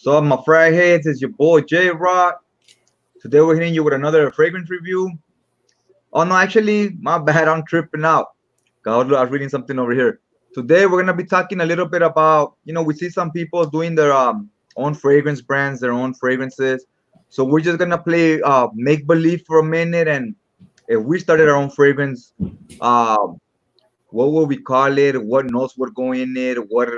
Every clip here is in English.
So my Fridays, it's your boy J Rock. Today we're hitting you with another fragrance review. Oh no, actually, my bad, I'm tripping out. I was reading something over here. Today we're gonna be talking a little bit about, we see some people doing their own fragrance brands, their own fragrances. So we're just gonna play make believe for a minute, and if we started our own fragrance, uh, what would we call it? What notes would go in it? What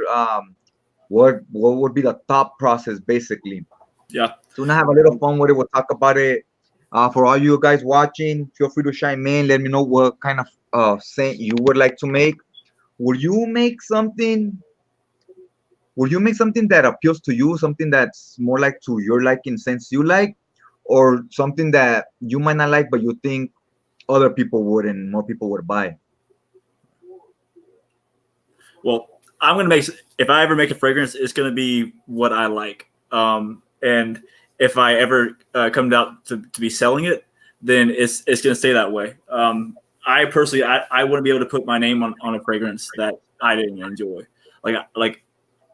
would be the thought process basically? Yeah. So we're gonna have a little fun with it. We'll talk about it. For all you guys watching, feel free to chime in. Let me know what kind of scent you would like to make. Would you make something? Would you make something that appeals to you, something that's more like to your liking, sense you like, or something that you might not like, but you think other people would and more people would buy? Well, I'm gonna make if I ever make a fragrance, it's gonna be what I like. And if I ever come out to be selling it, then it's gonna stay that way. I personally, I wouldn't be able to put my name on a fragrance that I didn't enjoy. Like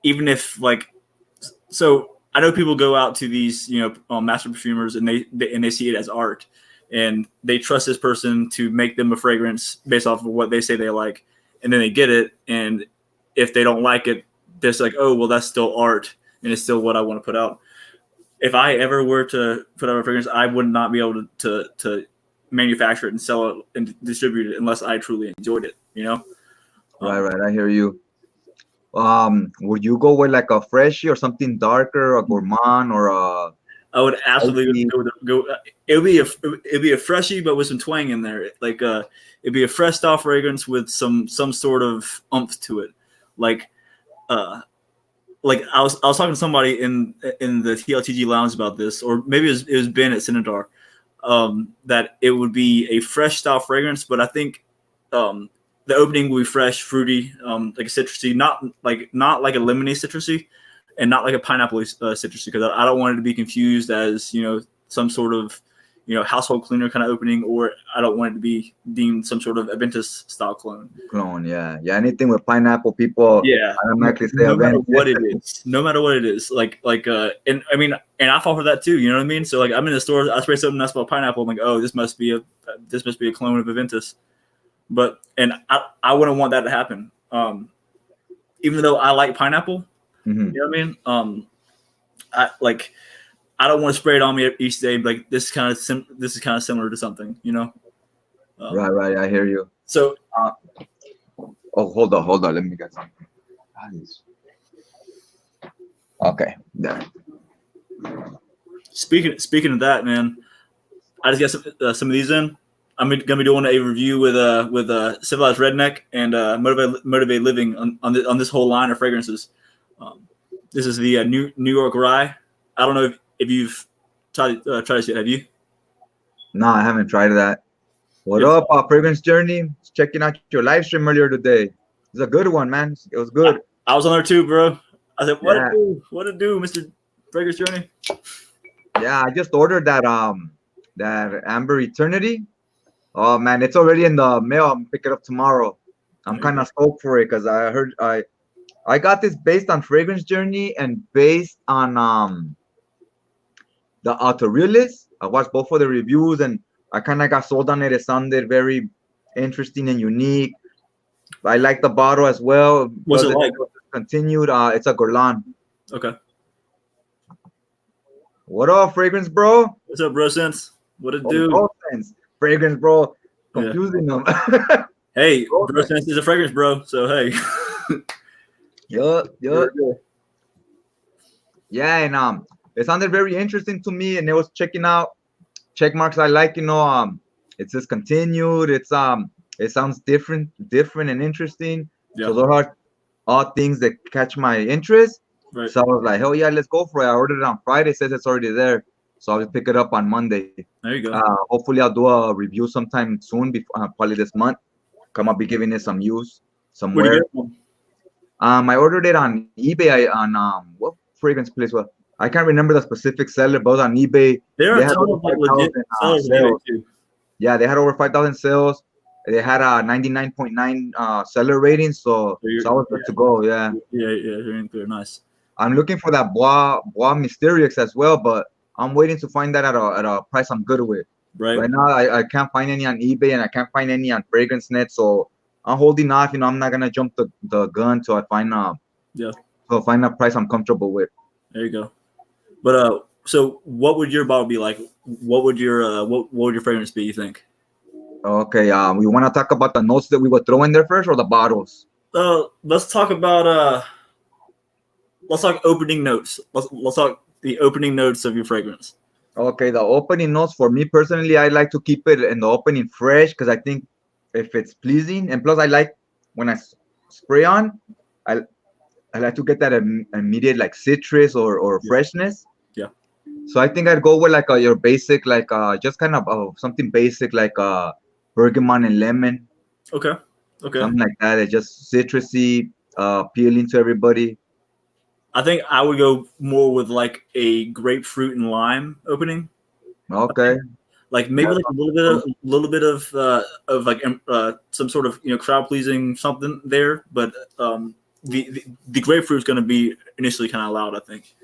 even if so I know people go out to these master perfumers and they see it as art, and they trust this person to make them a fragrance based off of what they say they like, and then they get it, and if they don't like it, they're just like, oh well, that's still art and it's still what I want to put out. If I ever were to put out a fragrance, I would not be able to manufacture it and sell it and distribute it unless I truly enjoyed it. Right. I hear you. Would you go with like a freshie or something darker, a gourmand, or a I would absolutely spicy? go. It'd be a freshie, but with some twang in there. It'd be a fresh style fragrance with some sort of umph to it. Like uh, I was talking to somebody in the TLTG lounge about this, or maybe it was Ben at Cinedar. That it would be a fresh style fragrance, but I think the opening will be fresh, fruity, like a citrusy, not like a lemony citrusy, and not like a pineapple citrusy, because I don't want it to be confused as some sort of household cleaner kind of opening, or I don't want it to be deemed some sort of Aventus style clone. Clone, yeah. Anything with pineapple, people Yeah, automatically say no matter event. what it is, and I mean, and I fall for that too. You know what I mean? So like, I'm in the store, I spray something that's about pineapple. I'm like, oh, this must be a clone of Aventus. But and I wouldn't want that to happen. Even though I like pineapple, Hmm. you know what I mean? I don't want to spray it on me each day. Like this is kind of similar to something. Right. I hear you. So Uh, oh, hold on. Let me get some. Okay, there. speaking of that, man, I just got some of these in. I'm gonna be doing a review with Civilized Redneck and Motivate Living on this whole line of fragrances. This is the New York Rye. I don't know if you've tried this yet. Have you? No, I haven't tried that. What It's, up, Fragrance Journey? Just checking out your live stream earlier today. It's a good one, man. It was good. I was on there too, bro. I said, "What Yeah, it do? What it do, Mister Fragrance Journey?" yeah. I just ordered that Amber Eternity. Oh man, it's already in the mail. I'm picking it up tomorrow. I'm There you kind go. of stoked for it because I got this based on Fragrance Journey and based on the Autorealist. I watched both of the reviews and I kind of got sold on it. It sounded very interesting and unique. I like the bottle as well. What's it Doesn't like? continued. It's a Guerlain. Okay. What up, Fragrance Bro? What's up, bro? Sense. What it Oh, do? Bro Sense. Fragrance Bro. Yeah. Confusing them. Hey, Bro bro, Sense. Sense is a fragrance, bro. So hey. Yup. Yeah, and it sounded very interesting to me, and it was checking out check marks I like. It says continued. It sounds different and interesting. Yeah. So those are all things that catch my interest. Right. So I was like, hell yeah, let's go for it. I ordered it on Friday. It says it's already there, so I'll just pick it up on Monday. There you go. Hopefully, I'll do a review sometime soon, before probably this month. Come, I'll be giving it some use Where'd you somewhere. get it from? I ordered it on eBay. On what fragrance place was? I can't remember the specific seller, but it was on eBay. There are They a had ton over of like legit 5,000 sellers on eBay sales. too. Yeah, they had over 5,000 sales. They had a 99.9 seller rating, so So you're, I was good to go. Yeah, yeah, you're in there. Nice. I'm looking for that Bois Mysterious as well, but I'm waiting to find that at a price I'm good with. Right. Right now, I can't find any on eBay and I can't find any on Fragrance Net, so I'm holding off. I'm not gonna jump the gun till I find Yeah. till I find a price I'm comfortable with. There you go. But so what would your bottle be like? What would your fragrance be? You think? Okay, we want to talk about the notes that we would throw in there first, or the bottles? Let's talk about let's talk opening notes. Let's talk the opening notes of your fragrance. Okay, the opening notes for me personally, I like to keep it in the opening fresh because I think if it's pleasing, and plus I like when spray on, I I like to get that immediate like citrus or Yeah. freshness. Yeah. So I think I'd go with like your basic like just kind of something basic like bergamot and lemon, Okay. Okay. something like that. It's just citrusy, appealing to everybody. I think I would go more with like a grapefruit and lime opening. Okay. Like maybe That like a sounds little bit cool. of like some sort of crowd pleasing something there, but the grapefruit is going to be initially kind of loud. I think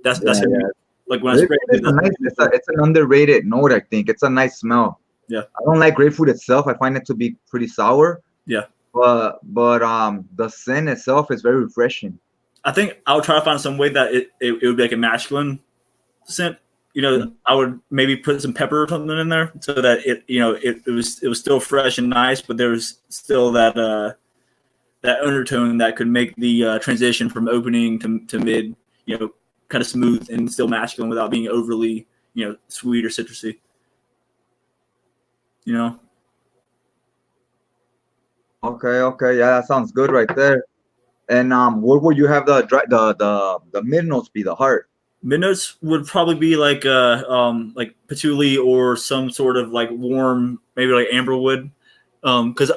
that's Yeah, gonna be yeah. like when I spray Grapefruit is it. a That's nice. It's an underrated note. I think it's a nice smell. Yeah. I don't like grapefruit itself. I find it to be pretty sour. Yeah. But the scent itself is very refreshing. I think I would try to find some way that it would be like a masculine scent. I would maybe put some pepper or something in there so that it was still fresh and nice, but there was still that undertone that could make the transition from opening to mid, kind of smooth and still masculine without being overly, sweet or citrusy. You know, Okay, okay, yeah, that sounds good right there. And what would you have the mid notes be? The heart. mid notes would probably be like patchouli or some sort of like warm, maybe like amberwood, because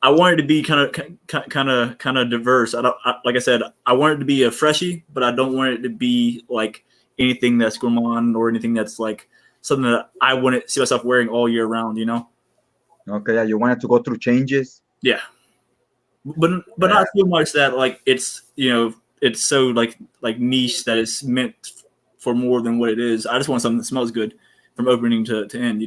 I want it to be kind of diverse. Like I said, I want it to be a freshie, but I don't want it to be like anything that's gourmand or anything that's like something that I wouldn't see myself wearing all year round. Okay, yeah, you wanted to go through changes. Yeah, but Yeah, not so much that like it's so like niche that it's meant for more than what it is. I just want something that smells good from opening to end.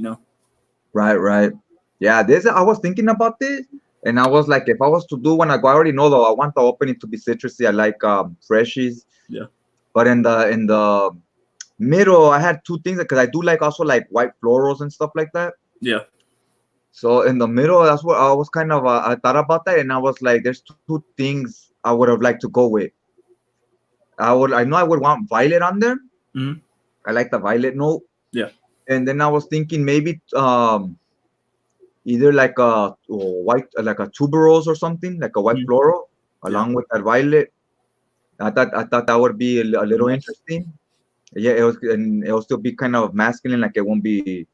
right, right. Yeah, this I was thinking about this, and I was like, if I was to do one, I already know though. I want the opening to be citrusy. I like freshies. Yeah. But in the middle, I had two things because I do like also like white florals and stuff like that. Yeah. So in the middle, that's what I was kind of I thought about that, and I was like, there's two things I would have liked to go with. I know I would want violet on there. Mhm. I like the violet note. Yeah. And then I was thinking maybe either like a white like a tuberose or something like a white Mhm. floral Yeah. along with that violet. I thought that would be a little Nice. interesting. Yeah, it'll still be kind of masculine, like it won't be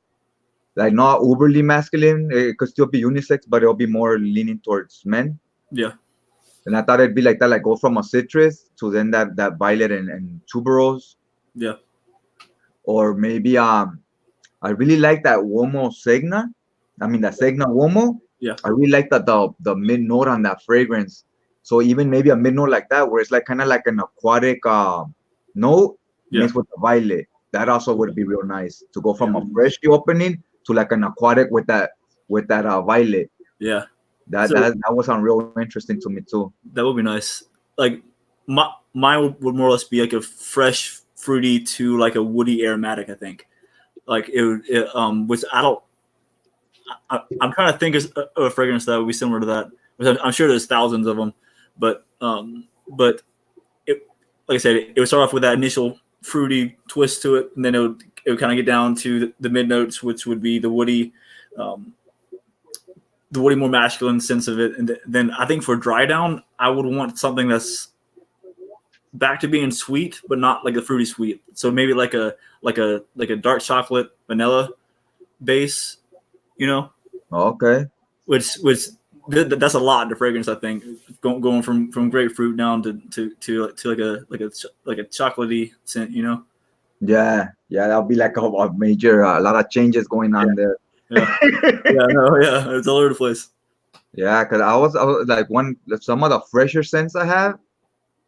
like not overly masculine. It could still be unisex, but it'll be more leaning towards men. Yeah. And I thought it'd be like that, like go from a citrus to then that violet and tuberose, Yeah. or maybe I really like that Uomo Segna. I mean that Segna Uomo. Yeah. I really like the mid note on that fragrance. So even maybe a mid note like that, where it's like kind of like an aquatic note Yeah. mixed with the violet. That also would be real nice to go from Yeah. a fresh opening to like an aquatic with that violet. Yeah. That So that would sound real interesting to me too. that would be nice. Like mine would more or less be like a fresh, fruity to like a woody aromatic. I think. Like which I don't. I'm trying to think of a fragrance that would be similar to that. Which I'm sure there's thousands of them, but it, like I said, it would start off with that initial fruity twist to it, and then it would kind of get down to the mid notes, which would be um, the woody more masculine sense of it, and then I think for dry down, I would want something that's back to being sweet, but not like a fruity sweet. So maybe like a dark chocolate vanilla base, you know, Okay. which that's a lot in the fragrance. I think going from grapefruit down to like a chocolatey scent, Yeah, yeah, that'll be like a major, a lot of changes going Yeah, on there. yeah, yeah, no, yeah. It's all over the place. Yeah, because I was like some of the fresher scents I have.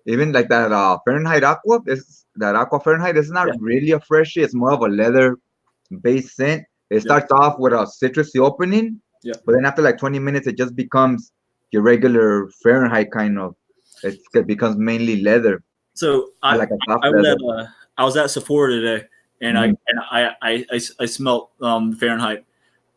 Even like that Fahrenheit Aqua, is that Aqua Fahrenheit is not Yeah. really a freshie. It's more of a leather based scent. It Yeah. starts off with a citrusy opening, Yeah. but then after like 20 minutes, it just becomes your regular Fahrenheit kind of. It becomes mainly leather, So like a soft I was leather. at I was at Sephora today, and Mhm. I smelt Fahrenheit.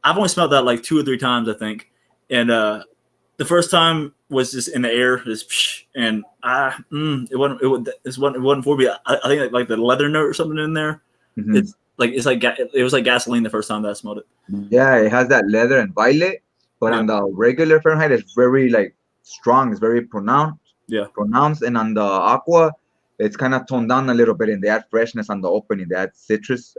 I've only smelled that like 2 or 3 times, I think, and the first time was just in the air, just and it wasn't for me. I think like the leather note or something in there. Mhm. It's like it was like gasoline the first time that I smelled it. Yeah, it has that leather and violet, but Yeah, on the regular Fahrenheit, it's very like strong. It's very yeah, pronounced, and on the aqua, it's kind of toned down a little bit, and they add freshness on the opening. They add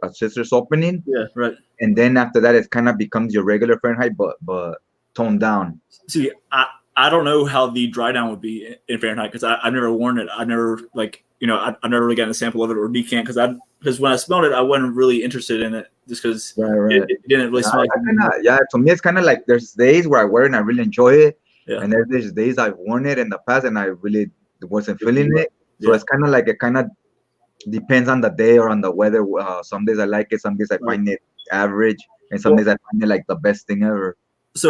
a citrus opening, yeah. Right. and then after that, it kind of becomes your regular Fahrenheit, but toned down. See, I don't know how the dry down would be in Fahrenheit because I've never worn it. I've never I've never really gotten a sample of it or decant because when I smelled it, I wasn't really interested in it just because Right, right. it didn't really smell like Yeah, to me, it's kind of like there's days where I wear it and I really enjoy it, yeah, and there's days I've worn it in the past and I really wasn't feeling it. So yeah, it's kind of like it kind of depends on the day or on the weather. Some days I like it, some days I right. find it average, and some Well, days I find it like the best thing ever. so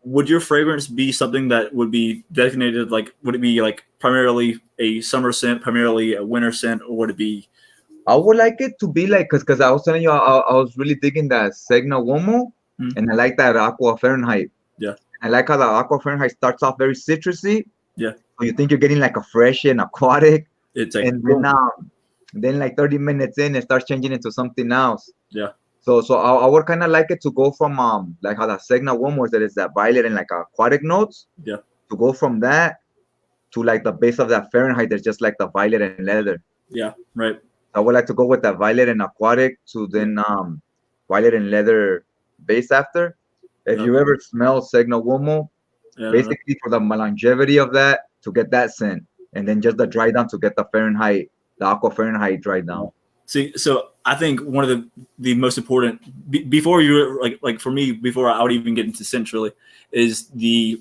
would your fragrance be something that would be designated like would it be like primarily a summer scent, primarily a winter scent, or would it be I would like it to be like, cause I was telling you, I was really digging that Segna Womo, mm, and I like that Aqua Fahrenheit. yeah, I like how the Aqua Fahrenheit starts off very citrusy, yeah, so you think you're getting like a fresh and aquatic, it's like and boom, then like 30 minutes in, it starts changing into something else. yeah, So I would kind of like it to go from like how the Segna Womo is, that is that violet and like aquatic notes, yeah, to go from that to like the base of that Fahrenheit that's just like the violet and leather. yeah, right, I would like to go with that violet and aquatic to yeah, then violet and leather base after. If yeah, you ever smell Segna Womo, yeah, I don't know. basically for the longevity of that to get that scent, and then just the dry down to get the Fahrenheit, the Aqua Fahrenheit dry down. See, so I think one of the most important before you like for me before I would even get into scent really is the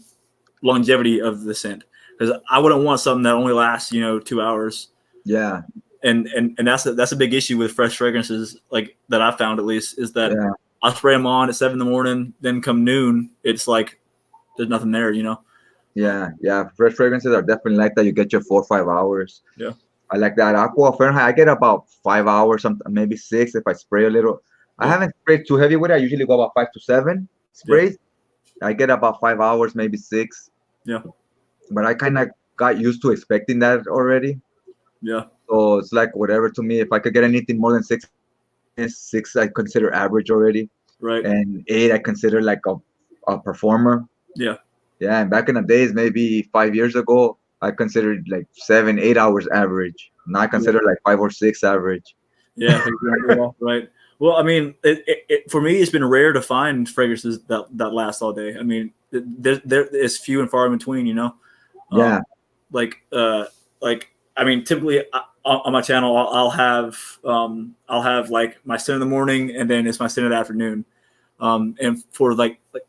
longevity of the scent because I wouldn't want something that only lasts 2 hours Yeah, and that's a big issue with fresh fragrances like that I found at least is that yeah, I'll spray them on at 7 in the morning, then come noon it's like there's nothing there. yeah. Fresh fragrances are definitely like that. You get your 4 or 5 hours. Yeah, I like that Aqua Fahrenheit. I get about 5 hours, some maybe 6 if I spray a little. I yeah, haven't sprayed too heavy with it. I usually go about 5 to 7 yeah, sprays. I get about 5 hours, maybe 6. yeah, But I kind of got used to expecting that already. yeah, So it's like whatever to me. If I could get anything more than 6, I consider average already, right, and 8 I consider like a performer. yeah, Yeah, and back in the days, maybe 5 years ago, I considered like 7, 8 hours average. Now I yeah. consider like 5 or 6 average. Yeah, yeah, right. Well, I mean, for me, it's been rare to find fragrances that last all day. I mean, there is few and far in between. Yeah, Um, like I mean, typically on my channel, I'll have like my scent in the morning, and then it's my scent in the afternoon. And for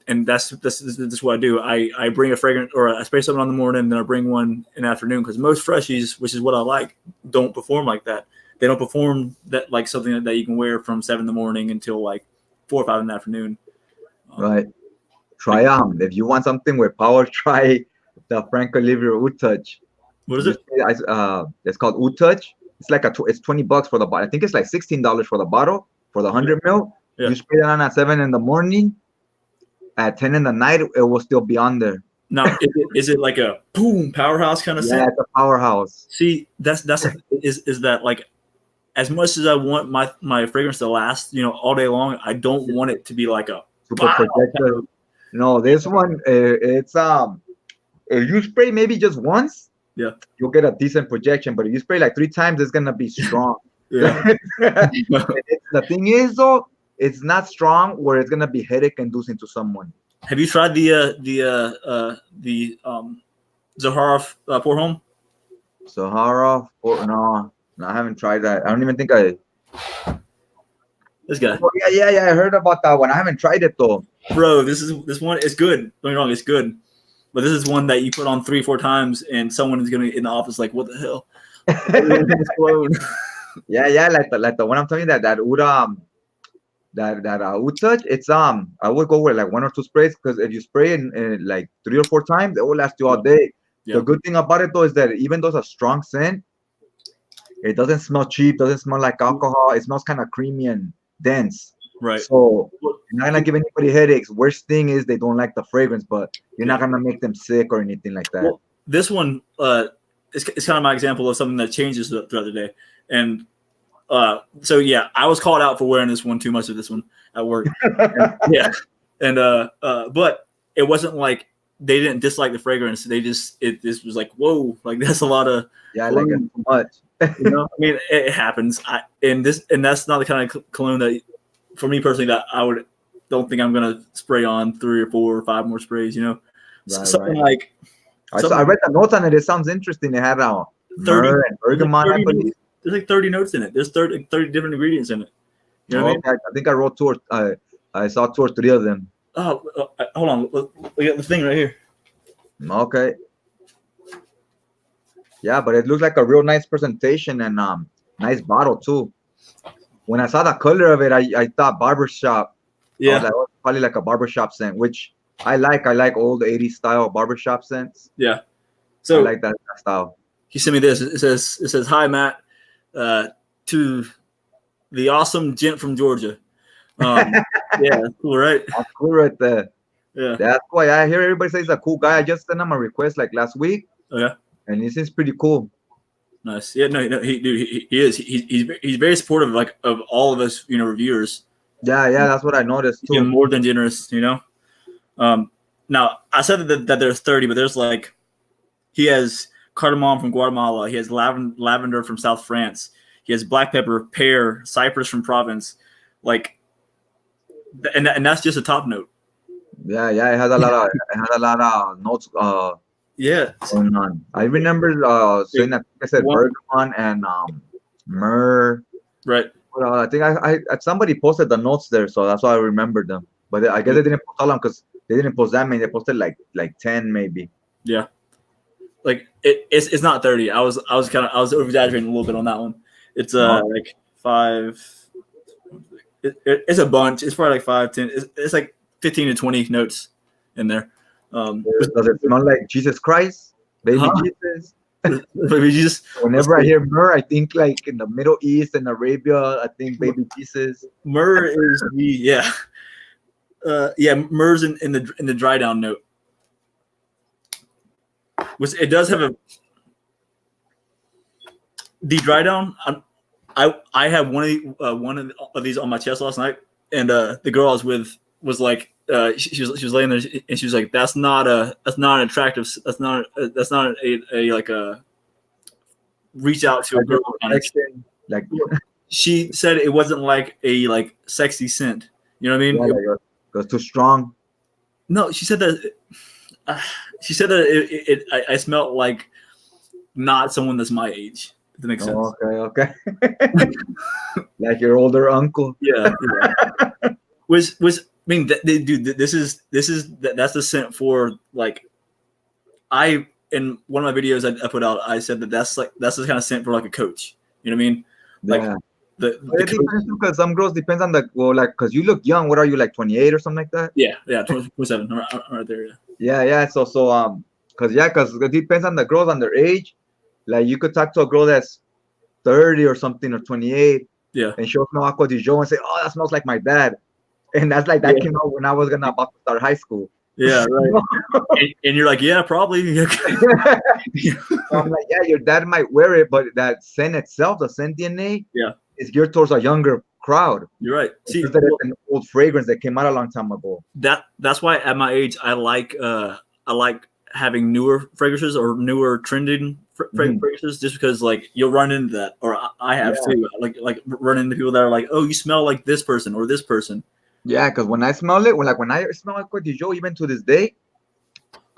and that's what I do. I bring a fragrance or I spray something on the morning, and then I bring one in the afternoon because most freshies, which is what I like, don't perform like that. They don't perform that like something that you can wear from 7 in the morning until like 4 or 5 in the afternoon. Um, right. like Try if you want something with power, try the Franco Olivier Oud Touch. what is You it? say, it's called Oud Touch. It's like it's $20 for the bottle. I think it's like $16 for the bottle for the 100 ml. Yeah. You spray that on at 7 in the morning. At 10 in the night, it will still be on there. Now, is it like a boom powerhouse kind of Yeah, scent? it's a powerhouse. See, is that like as much as I want my fragrance to last, all day long, I don't want it to be like a Super wow. projector. No, this one, it's if you spray maybe just once, Yeah. you'll get a decent projection. But if you spray like 3 times, it's gonna be strong. Yeah. The thing is though, it's not strong where it's gonna be headache inducing to someone. Have you tried the Zahara pour home? Sahara, or no, I haven't tried that. I don't even think I. This guy, Oh, yeah. I heard about that one. I haven't tried it though. bro. This one is good. Don't get me wrong, it's good. But this is one that you put on 3-4 times, and someone is gonna in the office like, what the hell? Yeah, like the one I'm telling you that would would touch. It's I would go with like 1 or 2 sprays because if you spray it in like 3 or 4 times, it will last you all day. Yeah. The good thing about it though is that even though it's a strong scent, it doesn't smell cheap, doesn't smell like alcohol. It smells kind of creamy and dense. Right. So you're not gonna give anybody headaches. Worst thing is they don't like the fragrance, but you're not gonna make them sick or anything like that. Well, this one it's kind of my example of something that changes throughout the day. And so yeah, I was called out for wearing this one too much of this one at work. But it wasn't like they didn't dislike the fragrance. They just this was like, whoa, like that's a lot of I like it too much. You know, I mean, it happens. And that's not the kind of cologne that, for me personally, that I don't think I'm gonna spray on 3 or 4 or 5 more sprays. You know, something like. I read the notes on it. It sounds interesting. They had 30 and bergamot. There's like 30 notes in it. There's 30 different ingredients in it. You know what I mean? I think I wrote 2 or I saw 2 or 3 of them. Oh, hold on. Look at the thing right here. Okay. Yeah, but it looks like a real nice presentation and nice bottle too. When I saw the color of it, I thought barbershop. Yeah, like, probably like a barbershop scent, which I like. I like old 80s style barbershop scents. Yeah, so I like that style. He sent me this. It says, "Hi Matt, to the awesome gent from Georgia." Yeah, that's cool, right? That's cool right there. Yeah, that's why I hear everybody say he's a cool guy. I just sent him a request like last week. Oh yeah. And he seems pretty cool. Nice. Yeah, no, he is. He's very supportive, like, of all of us, reviewers. Yeah, that's what I noticed too. He's more than generous, Now I said that there's 30, but there's like, he has cardamom from Guatemala. He has lavender from South France. He has black pepper, pear, cypress from Provence, like, and that's just a top note. Yeah, it has a lot of notes. Yeah. I remember saying that I said bergamot and myrrh. Right. I think I somebody posted the notes there, so that's why I remembered them. But I guess they didn't post all them because they didn't post that many. They posted like 10 maybe. Yeah. Like it's not 30. I was over exaggerating a little bit on that one. It's like 5. It's a bunch. It's probably like 5, 10. It's like 15 to 20 notes in there. Does it smell like Jesus Christ, baby Jesus? Baby Jesus. Whenever I hear myrrh, I think like in the Middle East and Arabia. I think baby Jesus. Myrrh is myrrh's in the dry down note. Which it does have the dry down. I had one of these on my chest last night, and the girl I was with was like. She was laying there and she was like, that's not an attractive, that's not a like a reach out to a girl kind of thing. Like, she said it wasn't like a like sexy scent, you know what I mean? Yeah, it was too strong. No, she said that I smelled like not someone that's my age. If that makes sense. Okay. Like your older uncle. Yeah. Was I mean, dude, that's the scent for, like, in one of my videos I put out, I said that's the kind of scent for like a coach. You know what I mean? Like, yeah. Because some girls depends on because you look young. What are you, like 28 or something like that? Yeah, 27, right there. Yeah. So because it depends on the girls on their age. Like you could talk to a girl that's 30 or something or 28. Yeah. And she'll smell Aqua di Gio and say, "Oh, that smells like my dad." And that's like that came out when I was about to start high school. Yeah, right. and you're like, yeah, probably. So I'm like, yeah, your dad might wear it, but that scent itself, the scent DNA, is geared towards a younger crowd. You're right. See, it's an old fragrance that came out a long time ago. That's why at my age I like having newer fragrances or newer trending fragrances, just because like you'll run into that, or I have too. Like run into people that are like, oh, you smell like this person or this person. Yeah, because when I smell it, when I smell Aqua di Gio, even to this day,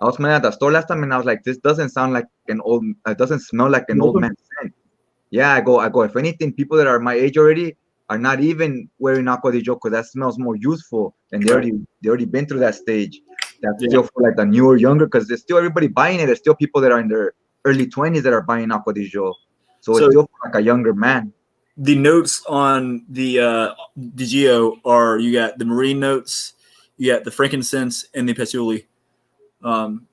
I was smelling at the store last time and I was like, this doesn't sound like an old, it doesn't smell like an old man scent. Yeah, I go, if anything, people that are my age already are not even wearing Aqua di Gio because that smells more youthful and they already been through that stage. That's Yeah. still for like the newer, younger, because there's still everybody buying it. There's still people that are in their early 20s that are buying Aquadillo. So it's So still for like a younger man. the notes on the Geo are, you got the marine notes, you got the frankincense, and the patchouli. Um,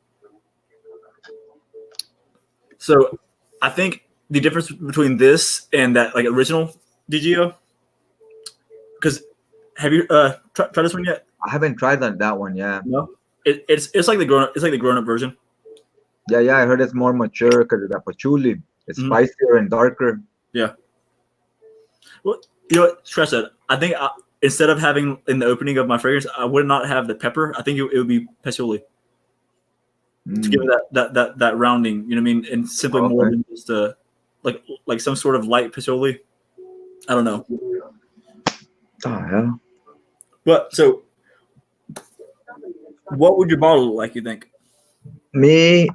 so I think the difference between this and that like original DGO, because have you tried this one yet? I haven't tried that one, yeah. No. It's like the grown up version. Yeah, yeah, I heard it's more mature because of that patchouli. It's Mhm. spicier and darker. Yeah. Well, you know what? Scratch that. I think instead of having in the opening of my fragrance, I would not have the pepper. I think it would be patchouli to give Mm, it that rounding. You know what I mean? And simply more okay. than just like some sort of light patchouli. I don't know. Oh, yeah. But so, what would your bottle look like? You think? Me,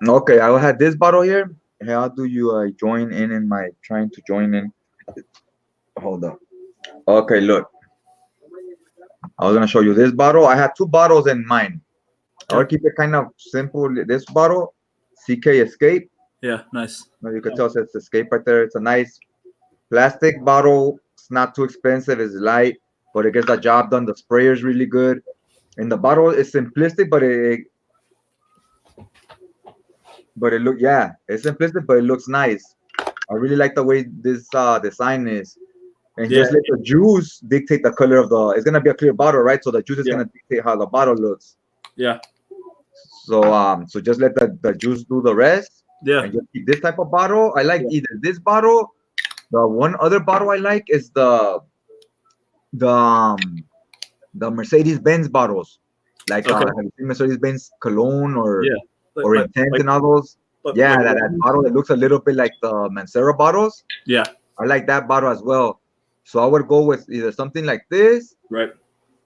okay, I had this bottle here. How do you join in my trying to join in? Hold up. Okay, look. I was gonna show you this bottle. I had two bottles in mind. I Okay. would keep it kind of simple. This bottle, CK Escape. Yeah. Nice. You could tell it says Escape right there. It's a nice plastic bottle. It's not too expensive. It's light, but it gets the job done. The sprayer is really good, and the bottle is simplistic, but it look yeah, it's simplistic, but it looks nice. I really like the way this design is, and Yeah. just let the juice dictate the color of the. It's gonna be a clear bottle, right? So the juice is Yeah. gonna dictate how the bottle looks. Yeah. So just let the juice do the rest, Yeah. and just keep this type of bottle. I like Yeah. either this bottle. The one other bottle I like is the um, the Mercedes Benz bottles. Like Okay. have you seen Mercedes Benz cologne Yeah. Like or like Intense like and all those? Yeah, like that bottle that looks a little bit like the Mancera bottles. yeah. I like that bottle as well. So I would go with either something like this Right.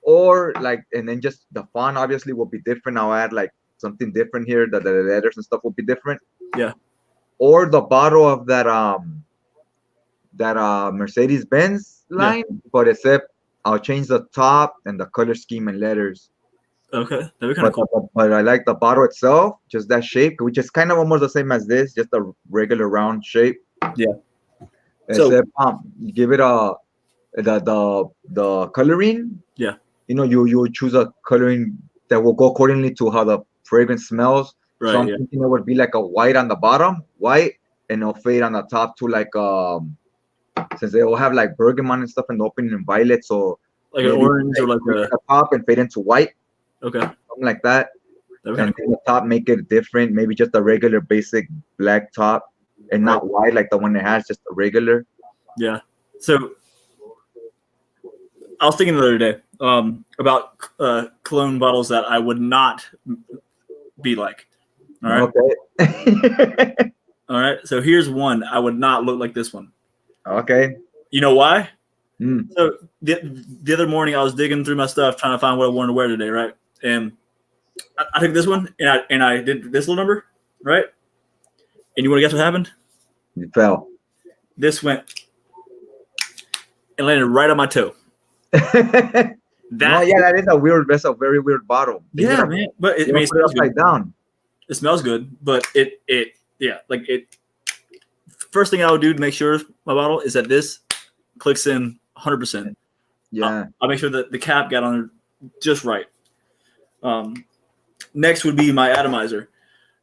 or like, and then just the font obviously will be different. I'll add like something different here. The letters and stuff will be different. Yeah. Or the bottle of that Mercedes Benz Yeah. line, but except I'll change the top and the color scheme and letters. Okay. That'd be kind of But, cool. but I like the bottle itself, just that shape, which is kind of almost the same as this, just a regular round shape. Yeah. So Except give it a the coloring. yeah. You choose a coloring that will go accordingly to how the fragrance smells. So Right. I'm Yeah. thinking it would be like a white on the bottom, white, and it'll fade on the top to like since they all have like bergamot and stuff in the opening and violet, so Like an maybe orange or like green a at the top and fade into white, okay. something like that. That'd be kind And of then cool. the top make it different, maybe just a regular basic black top and Right. not white like the one it has, just a regular. Yeah. So I was thinking the other day about cologne bottles that I would not be like. All right. Okay. All right. So here's one. I would not look like this one. Okay. You know why? Mm. So the other morning I was digging through my stuff trying to find what I wanted to wear today, right? And I took this one and I did this little number, right? And you want to guess what happened? You fell. This went and landed right on my toe. No, That yeah, that's a very weird bottle. You yeah, gotta, man. But you I gotta mean, it put it smells good. upside down. It smells good, but it yeah, like it. First thing I would do to make sure my bottle is that this clicks in 100%. Yeah. I'll make sure that the cap got on there just right. Next would be my atomizer.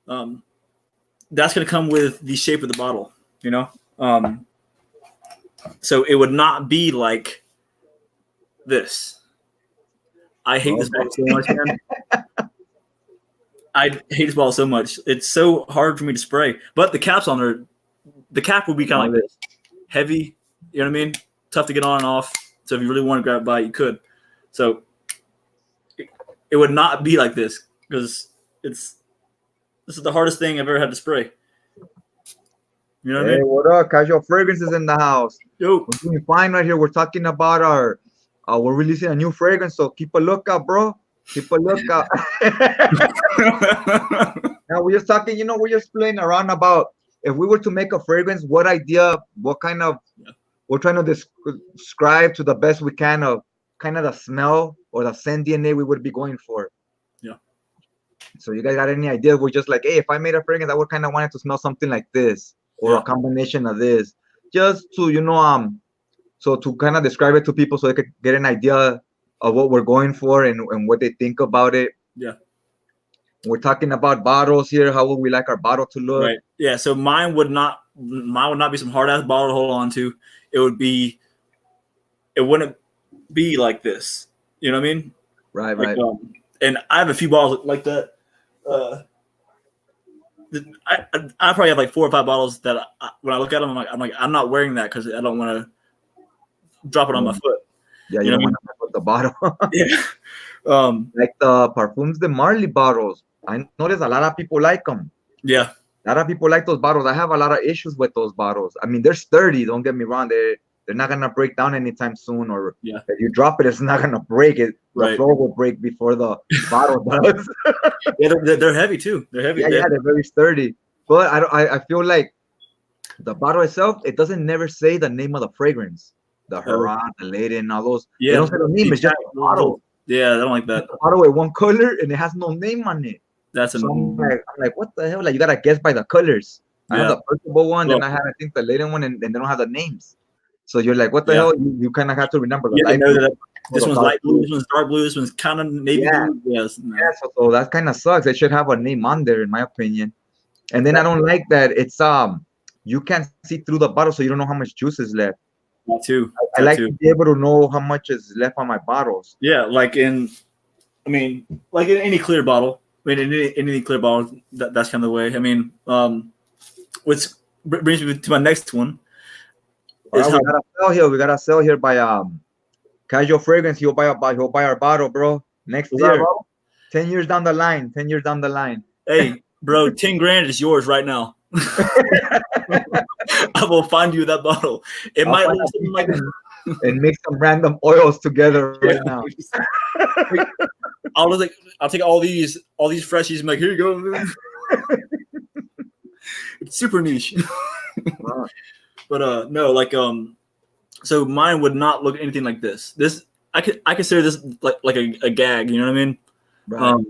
That's going to come with the shape of the bottle, you know? So it would not be like this. I hate this bottle so much, man. I hate this bottle so much. It's so hard for me to spray. But the cap's on there. The cap will be kind of like this. Heavy, you know what I mean? Tough to get on and off. So if you really want to grab it by it, you could. So it would not be like this because this is the hardest thing I've ever had to spray. You know what I Hey, mean? what up? Casual Fragrances in the house. Yo. We're doing fine right here. We're talking about we're releasing a new fragrance, so keep a lookout, bro. Keep a lookout. Now we're just talking, we're just playing around about if we were to make a fragrance, what idea, what kind of, we're trying to describe to the best we can of kind of the smell or the scent DNA we would be going for. Yeah. So you guys got any idea? We're just like, hey, if I made a fragrance, I would kind of want it to smell something like this or Yeah. a combination of this, just to so to kind of describe it to people so they could get an idea of what we're going for and what they think about it. Yeah. We're talking about bottles here. How would we like our bottle to look? Right. Yeah. So mine would not be some hard ass bottle to hold on to. It wouldn't be like this. You know what I mean? Right, Like, right. and I have a few bottles like that. I probably have like 4 or 5 bottles that when I look at them, I'm like, I'm not wearing that because I don't want to drop it on my foot. Yeah, you don't want to put the bottle. Yeah. Like the Parfums de Marley bottles. I notice a lot of people like them. Yeah. A lot of people like those bottles. I have a lot of issues with those bottles. I mean, they're sturdy. Don't get me wrong. They're not gonna break down anytime soon. Or if you drop it, it's not gonna break. The floor will break before the bottle does. Yeah, they're heavy too. They're heavy. Yeah, they're very sturdy. But I feel like the bottle itself, it doesn't never say the name of the fragrance. The Hurrah, the Lady, and all those. Yeah, they don't say the name. It's just a bottle. Yeah, I don't like that. It's a bottle with one color and it has no name on it. That's I'm like, what the hell? Like, you gotta guess by the colors. I have the purple one, then I have, I think, the Lady one, and they don't have the names. So you're like, what the hell? You kind of have to remember the light blue. This one's light blue, this one's dark blue, this one's kind of navy blue. Yes. So that kind of sucks. They should have a name on there, in my opinion. And then I don't like that it's you can't see through the bottle, so you don't know how much juice is left. Me too. I like to be able to know how much is left on my bottles. Yeah, like in any clear bottle. I mean, in any clear bottle, that's kind of the way. I mean, which brings me to my next one. We gotta sell here by Casual Fragrance. He'll buy our bottle, bro. Next year, 10 years down the line. 10 years down the line. Hey, bro, 10 grand is yours right now. I will find you that bottle. It might look something like and mix some random oils together right now. I'll take all these freshies and be like, here you go. It's super niche. Wow. But no, like so mine would not look anything like this. I consider this like a gag, you know what I mean? Right.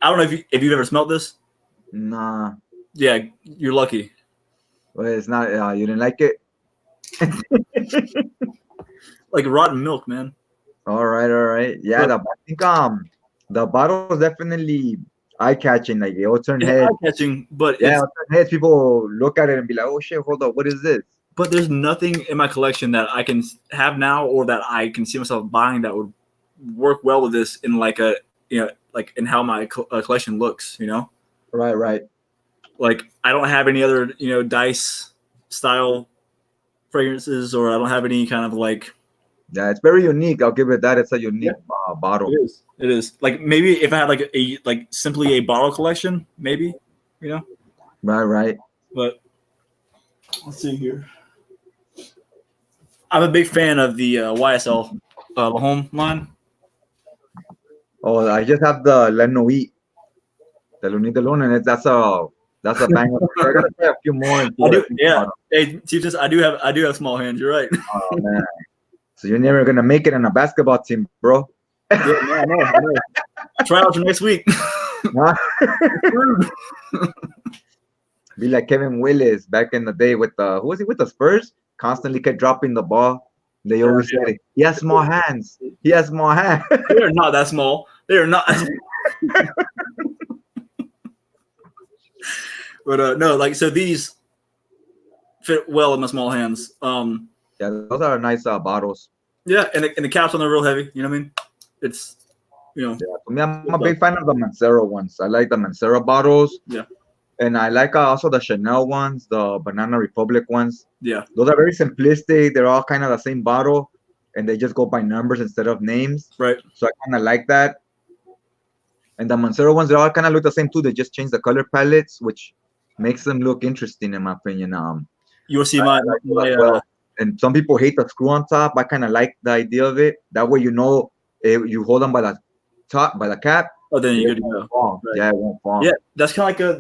I don't know if you've ever smelled this. Nah. Yeah, you're lucky. Well, it's not. You didn't like it. Like rotten milk, man. All right. Yeah, I think the bottle is definitely eye catching. Like it will turn heads. Eye catching, but yeah, it'll turn heads. People look at it and be like, "Oh shit, hold up, what is this?" But there's nothing in my collection that I can have now, or that I can see myself buying that would work well with this in like in how my collection looks. You know. Right. Like I don't have any other Dice style fragrances, or I don't have any kind of like. Yeah, it's very unique. I'll give it that. It's a unique bottle. It is. Like maybe if I had like simply a bottle collection, maybe, Right. But let's see here. I'm a big fan of the YSL La Home line. Oh, I just have the La Nuit, the Lunita Luna, and that's a banger. I gotta say a few more. Hey, Chiefs, I do have small hands. You're right. Oh man. So you're never gonna make it in a basketball team, bro. Yeah, I know. Tryouts for next week. Be like Kevin Willis back in the day with who was he with the Spurs? Constantly kept dropping the ball. They always said he has small hands. He has small hands. They are not that small. They are not. But no, like so these fit well in my small hands. Yeah, those are nice bottles. Yeah, and the caps on them are real heavy. You know what I mean? It's Yeah, for me, I'm a big fan of the Mancera ones. I like the Mancera bottles. Yeah. And I like also the Chanel ones, the Banana Republic ones. Yeah. Those are very simplistic. They're all kind of the same bottle, and they just go by numbers instead of names. Right. So I kind of like that. And the Mancera ones, they all kind of look the same too. They just change the color palettes, which makes them look interesting, in my opinion. You will see and some people hate the screw on top. I kind of like the idea of it. That way, you hold them by the top, by the cap. Oh, then you're good to go. Right. Yeah, it won't fall. Yeah, that's kind of like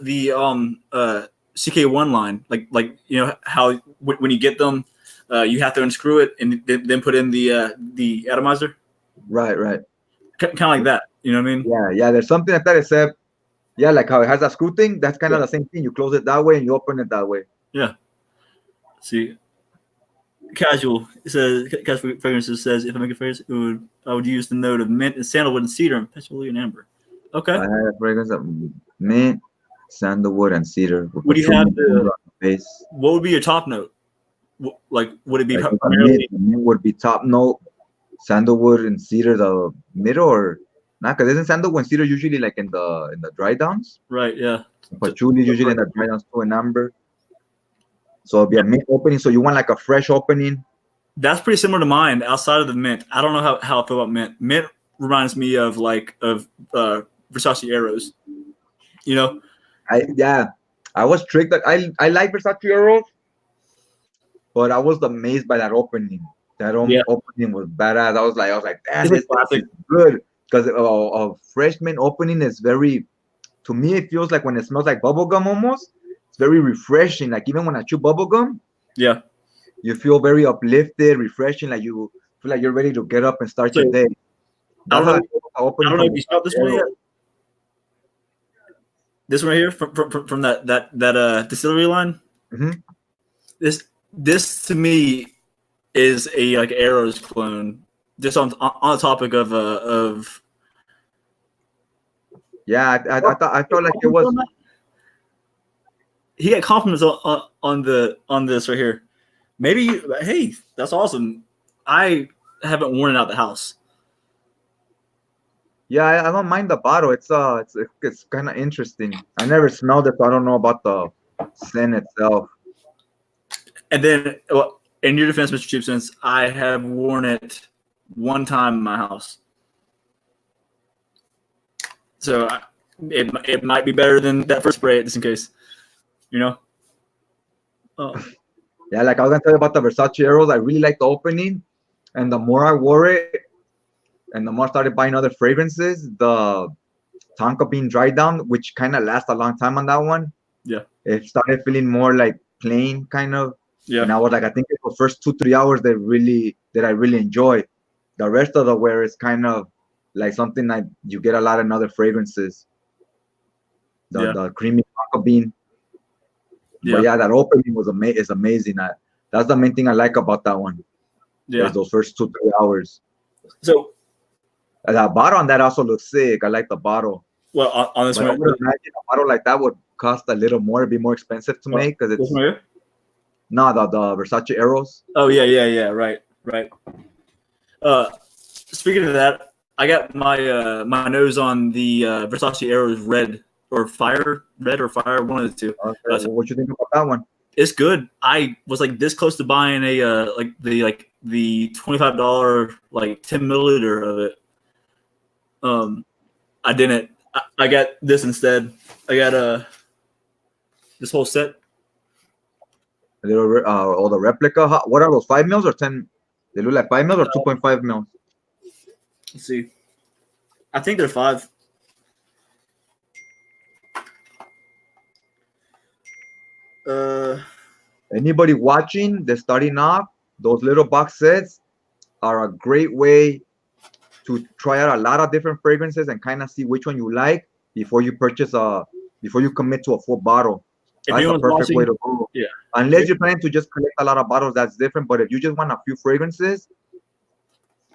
the CK1 line. Like how when you get them, you have to unscrew it and then put in the atomizer. Right. kind of like that. You know what I mean? Yeah. There's something like that, except like how it has that screw thing. That's kind of the same thing. You close it that way and you open it that way. Yeah. See, casual. It says casual fragrances says if I make a fragrance, I would use the note of mint and sandalwood and cedar and patchouli and amber. Okay. I had a fragrance of mint, sandalwood, and cedar. Would you have the base? What would be your top note? Like, would it be like primarily? Mint would be top note, sandalwood and cedar the middle, or not? Because isn't sandalwood and cedar usually like in the dry downs? Right. Yeah. Patchouli usually in the dry downs too, and amber. So it'd be a mint opening. So you want like a fresh opening. That's pretty similar to mine. Outside of the mint, I don't know how I feel about mint. Mint reminds me of Versace Arrows. You know. I was tricked. I like Versace Arrows, but I was amazed by that opening. That opening was badass. I was like, damn, this is good, because a fresh mint opening is very. To me, it feels like when it smells like bubblegum almost. It's very refreshing. Like even when I chew bubblegum, you feel very uplifted, refreshing. Like you feel like you're ready to get up and start your day. I don't know if you smelled this one yet. This one right here from that distillery line. Mm-hmm. This to me is a like Arrows clone. Just on the topic of. Yeah, I felt like it was. He got compliments on this right here. Maybe hey, that's awesome. I haven't worn it out the house. Yeah, I don't mind the bottle. It's kind of interesting. I never smelled it, so I don't know about the scent itself. And then, well, in your defense, Mr. Cheapsense, I have worn it one time in my house. So it might be better than that first spray, just in case. You know? Yeah, like I was going to tell you about the Versace Arrows. I really like the opening. And the more I wore it, and the more I started buying other fragrances, the tonka bean dry down, which kind of lasts a long time on that one. Yeah. It started feeling more like plain, kind of. Yeah. And I was like, I think the first 2-3 hours that I really enjoy. The rest of the wear is kind of like something that you get a lot in other fragrances. The creamy tonka bean. Yeah. But yeah, that opening is amazing. That's the main thing I like about that one. Yeah. Is those first 2-3 hours. So that bottle on that also looks sick. I like the bottle. Well, on this one, I would imagine a bottle like that would cost a little more, it'd be more expensive to make because it's no the Versace Arrows. Oh yeah, right. Speaking of that, I got my my nose on the Versace Arrows red or fire, one of the two. Okay. What you think about that one? It's good. I was like this close to buying a the $25 like 10 milliliter of it. I didn't. I got this instead. I got this whole set. A little all the replica. What are those? 5 mils or 10? They look like 5 mils or 2.5 mils. Let's see. I think they're 5. Anybody watching, they're starting off. Those little box sets are a great way to try out a lot of different fragrances and kind of see which one you like before you purchase before you commit to a full bottle. That's a perfect way to go. Yeah. Unless you're planning to just collect a lot of bottles, that's different. But if you just want a few fragrances,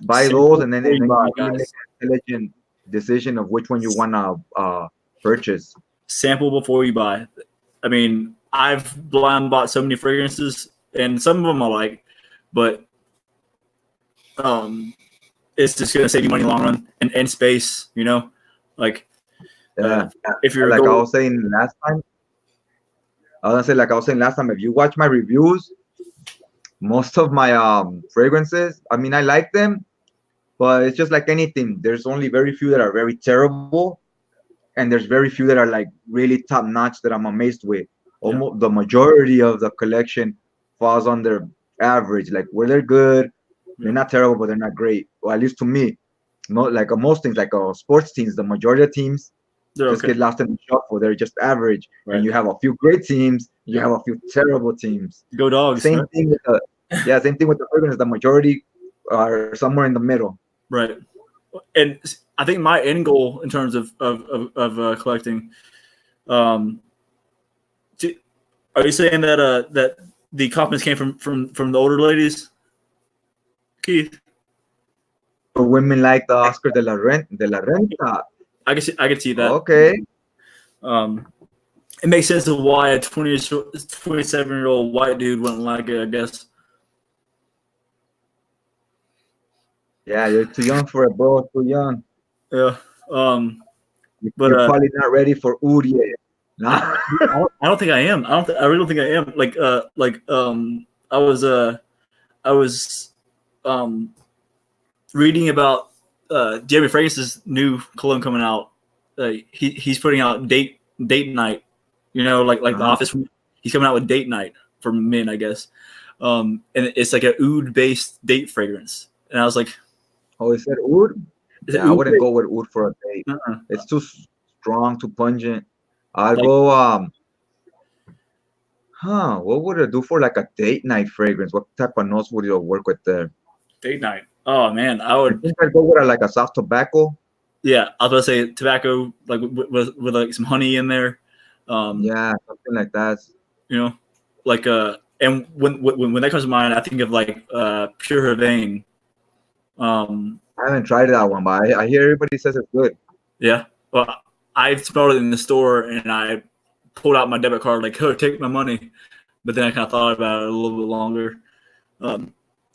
buy those and then you make an intelligent decision of which one you want to purchase. Sample before you buy. I mean, I've blind bought so many fragrances, and some of them I like, but it's just gonna save you money in the long run and space, you know. Like, if you're like I was saying last time, if you watch my reviews, most of my fragrances, I mean, I like them, but it's just like anything. There's only very few that are very terrible, and there's very few that are like really top notch that I'm amazed with. Almost the majority of the collection falls under average, like where they're good, they're not terrible, but they're not great. Well, at least to me, like most things, like sports teams, the majority of teams just get lost in the shuffle. They're just average, and you have a few great teams, you have a few terrible teams. Go Dogs. Same thing with the fragrance. The majority are somewhere in the middle. Right. And I think my end goal in terms of collecting. Are you saying that that the compliments came from the older ladies, Keith? For women like the Oscar de la Renta. I can see that. Okay. It makes sense of why a 27-year-old white dude wouldn't like it, I guess. Yeah, you're too young for it, bro. Too young. Yeah. But You're probably not ready for oud yet. Nah. I don't think I am. I really don't think I am. I was reading about Jeremy Fragrrance's new cologne coming out. He's putting out date night. You know, like The Office. He's coming out with date night for men, I guess. And it's like an oud based date fragrance. And I was like, oh, is that oud? Yeah, I wouldn't go with oud for a date. It's too strong, too pungent. I'd go what would it do for like a date night fragrance? What type of notes would it work with there? Date night. Oh man, I think I'd go with like a soft tobacco. Yeah, I was about to say tobacco, like with like some honey in there. Yeah, something like that. You know, like and when that comes to mind, I think of like Pure Havane. I haven't tried that one, but I hear everybody says it's good. Yeah, well, I smelled it in the store and I pulled out my debit card, like, "Oh, take my money," but then I kind of thought about it a little bit longer.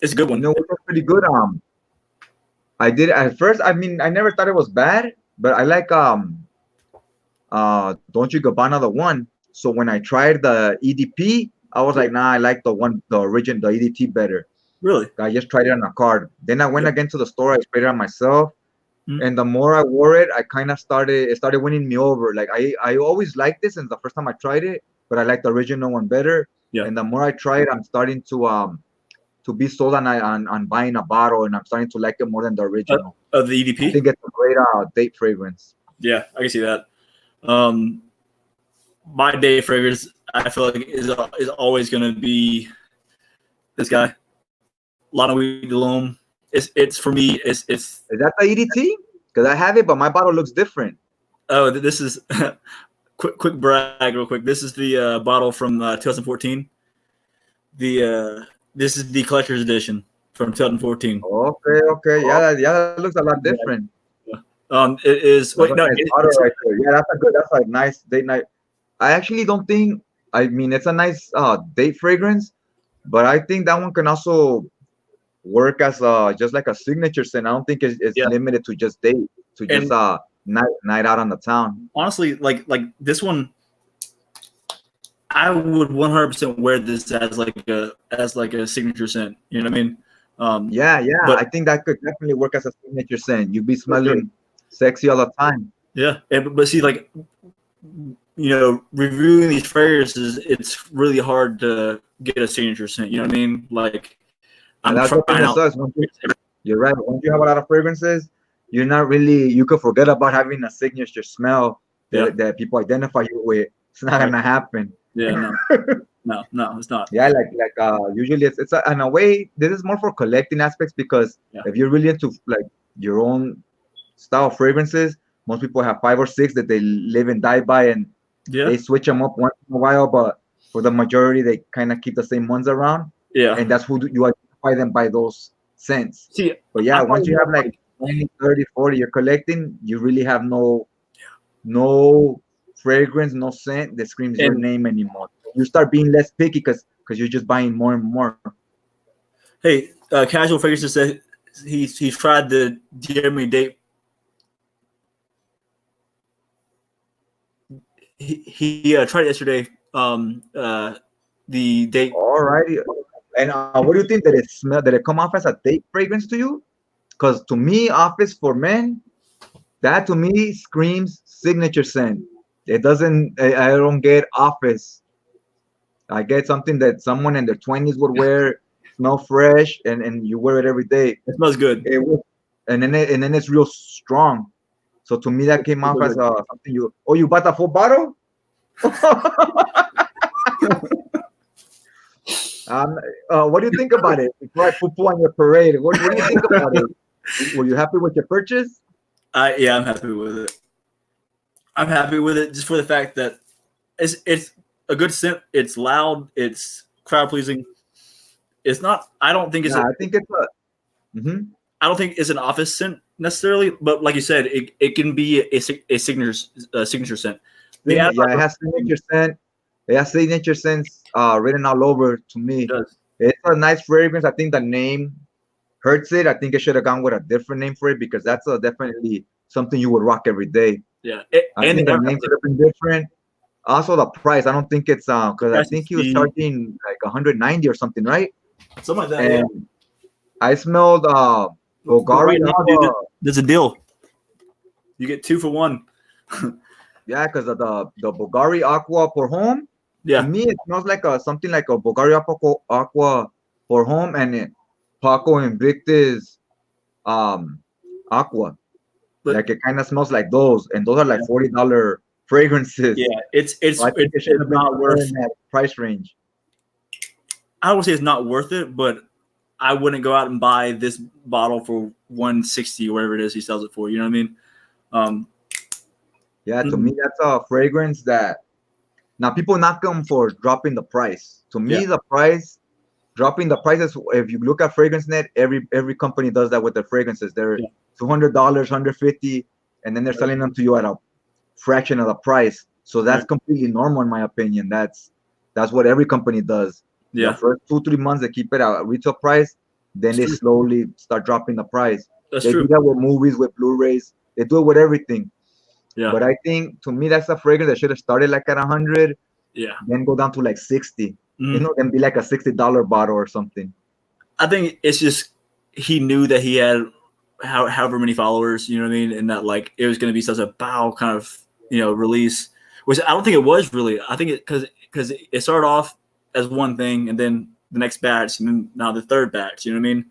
It's a good one. You know, it's pretty good. I did at first. I mean, I never thought it was bad, but I like Dolce & Gabbana the one. So when I tried the EDP, I was like, nah, I like the original, the EDT better. Really? I just tried it on a card. Then I went again to the store. I sprayed it on myself, and the more I wore it, I kind of started winning me over. Like I always liked this since the first time I tried it, but I like the original one better. Yeah. And the more I try it, I'm starting to be sold on buying a bottle, and I'm starting to like it more than the original. Of the EDP? I think it's a great date fragrance. Yeah, I can see that. My date fragrance, I feel like is always going to be this guy, La Nuit de l'Homme. It's for me. Is that the EDT? Because I have it, but my bottle looks different. Oh, this is quick brag, real quick. This is the bottle from 2014. This is the collector's edition from 2014. Okay. Yeah, that looks a lot different. Yeah. It is. Wait, no, right there. Yeah, that's a nice date night. I actually don't think. I mean, it's a nice date fragrance, but I think that one can also work as just like a signature scent. I don't think it's limited to just date, to just night out on the town. Honestly, like this one, I would 100% wear this as like a signature scent. You know what I mean? Yeah. But I think that could definitely work as a signature scent. You'd be smelling sexy all the time. Yeah, but see, like, you know, reviewing these fragrances, it's really hard to get a signature scent. You know what I mean? Like, that's what sucks. You're right. Once you have a lot of fragrances, you're not really. You could forget about having a signature smell that people identify you with. It's not gonna happen. Yeah, no, it's not. Yeah, like usually it's in a way this is more for collecting aspects, because if you're really into like your own style of fragrances, most people have 5 or 6 that they live and die by, and they switch them up once in a while, but for the majority they kind of keep the same ones around. Yeah, and that's who you identify them by, those scents. See, but once you have like 20, 30, 40 you're collecting, you really have no fragrance, no scent that screams your name anymore. You start being less picky because you're just buying more and more. Hey, Casual Fragrances said he's tried the Jeremy date. He tried it yesterday. The date. Alrighty. And what do you think? Did it come off as a date fragrance to you? Because to me, Office for Men, that to me screams signature scent. It doesn't. I don't get Office. I get something that someone in their 20s would wear, smell fresh, and you wear it every day. It smells good. And then it's real strong. So to me, that came off as something you. Oh, you bought a full bottle? What do you think about it? Before I poo-poo on your parade, what do you think about it? Were you happy with your purchase? I'm happy with it. I'm happy with it just for the fact that it's a good scent. It's loud. It's crowd pleasing. It's not. I don't think it's. Yeah, I think it's a. Mhm. I don't think it's an office scent necessarily, but like you said, it can be a signature scent. The Yeah, it Anaheim has signature scent. It has signature scents written all over to me. does. It's a nice fragrance. I think the name hurts it. I think it should have gone with a different name for it because that's definitely something you would rock every day. Yeah, I and think the the name could have been different. Also, the price. I don't think it's because I think he was the charging like 190 or something, right? something like that. Yeah. And I smelled But Bulgari right now, Aqua. dude, there's a deal. You get 2 for 1. Yeah, because of the Bulgari Aqua for home. To Yeah, me, it smells like something like a Bulgari Aqua for home, and Paco Invictus Aqua. but Like it kind of smells like those, and those are like $40 fragrances. yeah, it's So I think it should it's have been not more worth. in that price range. I would say it's not worth it, but I wouldn't go out and buy this bottle for 160 or whatever it is he sells it for. You know what I mean? Um, Yeah, to me, that's a fragrance that now people knock them for dropping the price. To me, Yeah. the price dropping the prices. If you look at FragranceNet, every company does that with their fragrances. They're Yeah. $200, 150, and then they're selling them to you at a fraction of the price. So that's Right. completely normal in my opinion. That's what every company does. The Yeah, first 2-3 months they keep it at retail price, then It's they true. slowly start dropping the price. That's They true. do that with movies, with Blu-rays. They do it with everything. Yeah, But I think to me that's a fragrance that should have started like at 100, yeah. then go down to like 60. Mhm. Then be like a $60 bottle or something. I think it's just he knew that he had however many followers, you know what I mean, and that like it was going to be such a bow kind of release, which I don't think it was really. I think it because it started off as one thing, and then the next batch, and then now the third batch. You know what I mean?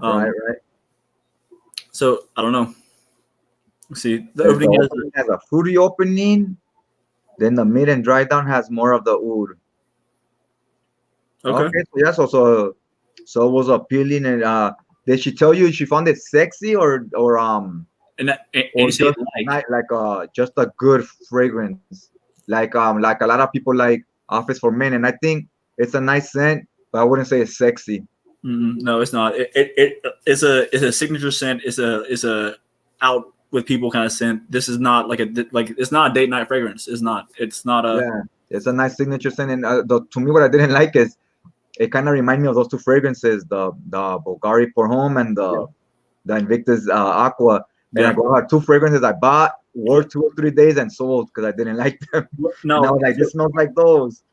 Right. So I don't know. Let's see, the There's opening opening has a fruity opening. Then the mid and dry down has more of the oud. okay. Okay, so yeah, so it was appealing. And did she tell you she found it sexy And or you say just just a good fragrance? Like a lot of people like Office for Men, and I think it's a nice scent, but I wouldn't say it's sexy. no, it's not. It's a signature scent. It's a out with people kind of scent. This is not like it's not a date night fragrance. It's not. It's not a Yeah, it's a nice signature scent. And to me, what I didn't like is it kind of reminded me of those two fragrances, the Bulgari for home and the Invictus Aqua. And yeah. I go, two fragrances I bought, wore 2 or 3 days, and sold because I didn't like them. And I No, was like, this smells like those.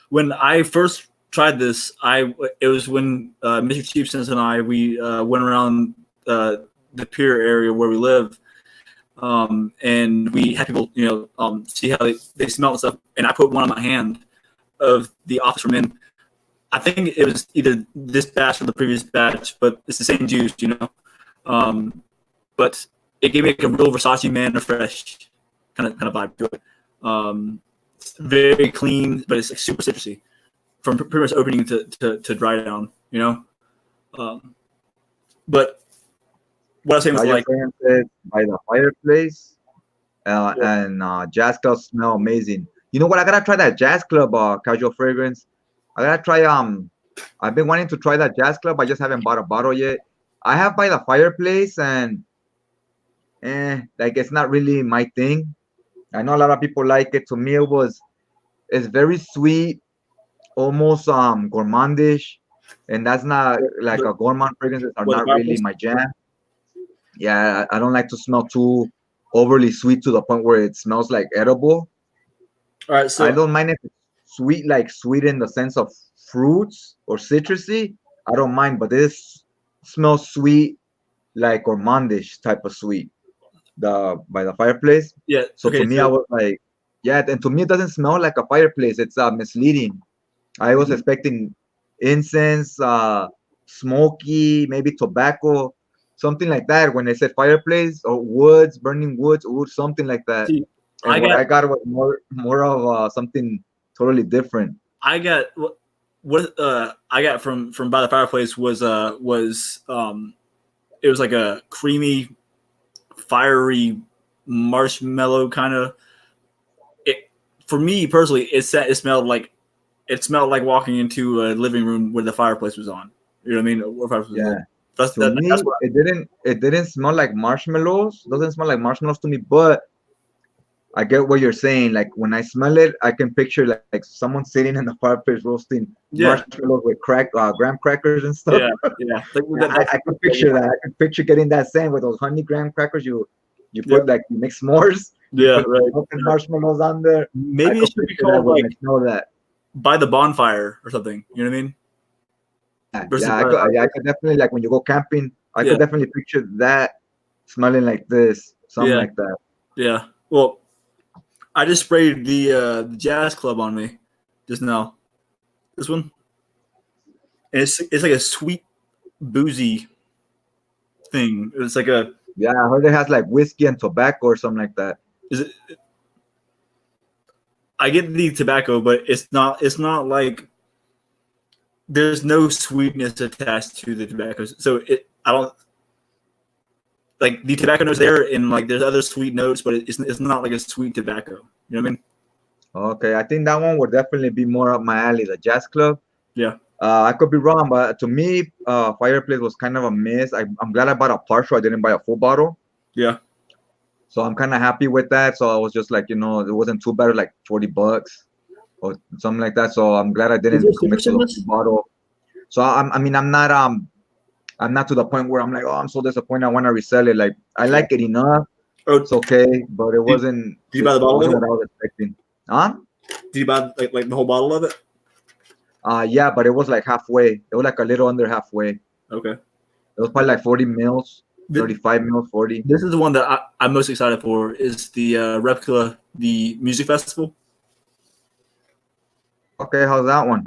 when I first tried this, it was when Mr. Cheapsons and I we went around the pier area where we live, and we had people see how they smell and stuff. And I put one on my hand of the Office for Men. I think it was either this batch or the previous batch, but it's the same juice, But it gave me like a real Versace Man fresh kind of vibe to it. It's very clean, but it's like super citrusy from pretty much opening to dry down, But what I was saying was like, Fragrances by the fireplace and Jazz Club smell amazing. You know what? I gotta try that Jazz Club casual fragrance. I gotta try. I've been wanting to try that Jazz Club. I just haven't bought a bottle yet. I have by the fireplace, and like it's not really my thing. I know a lot of people like it. To me, it's very sweet, almost gourmandish, and that's not like a gourmand fragrances are what, the not really fireplace? my jam. Yeah, I don't like to smell too overly sweet to the point where it smells like edible. All right, I so don't mind if it's sweet, like sweet in the sense of fruits or citrusy. I don't mind, but this smells sweet, like gourmandish type of sweet. The by the fireplace. yeah, So to okay, me, I was like, yeah, and to me, it doesn't smell like a fireplace. It's misleading. I was expecting incense, smoky, maybe tobacco, something like that. When they said fireplace or woods, burning woods, wood, something like that. see, And what I got was more of something totally different. I got what I got from by the fireplace was it was like a creamy fiery marshmallow kind of. It for me personally, it smelled like walking into a living room where the fireplace was on. You know what I mean? Or fireplace was lit. To me, That's what it didn't smell like marshmallows. Doesn't smell like marshmallows to me, but I get what you're saying. Like when I smell it, I can picture like someone sitting in the fireplace roasting marshmallows with graham crackers and stuff. Yeah. I could picture that. I could picture getting that same with those honey graham crackers. You put like you make s'mores. Yeah, put right. Marshmallows on there. Maybe it should be called like that by the bonfire or something. You know what I mean? I could definitely like when you go camping. I could definitely picture that smelling like this, something like that. Yeah. Well, I just sprayed the Jazz Club on me just now. This one, and it's like a sweet, boozy thing. It's like a I heard it has like whiskey and tobacco or something like that. Is it? I get the tobacco, but it's not like there's no sweetness attached to the tobacco. So I don't like the tobacco notes there, and like there's other sweet notes, but it's not like a sweet tobacco. You know what I mean? Okay, I think that one would definitely be more up my alley, the Jazz Club. Yeah. I could be wrong, but to me, Fireplace was kind of a miss. I'm glad I bought a partial. I didn't buy a full bottle. Yeah. So I'm kind of happy with that. So I was just like, it wasn't too bad, like $40 or something like that. So I'm glad I didn't commit to the full bottle. So I'm not to the point where I'm like, oh, I'm so disappointed. I want to resell it. Like I like it enough. It's okay, but it wasn't. Did you buy the bottle of it? What I was expecting. Huh? Did you buy like the whole bottle of it? Yeah, but it was like halfway. It was like a little under halfway. Okay. It was probably like 40 mils, 35 mils, 40. This is the one that I'm most excited for. Is the Replica, the music festival? Okay, how's that one?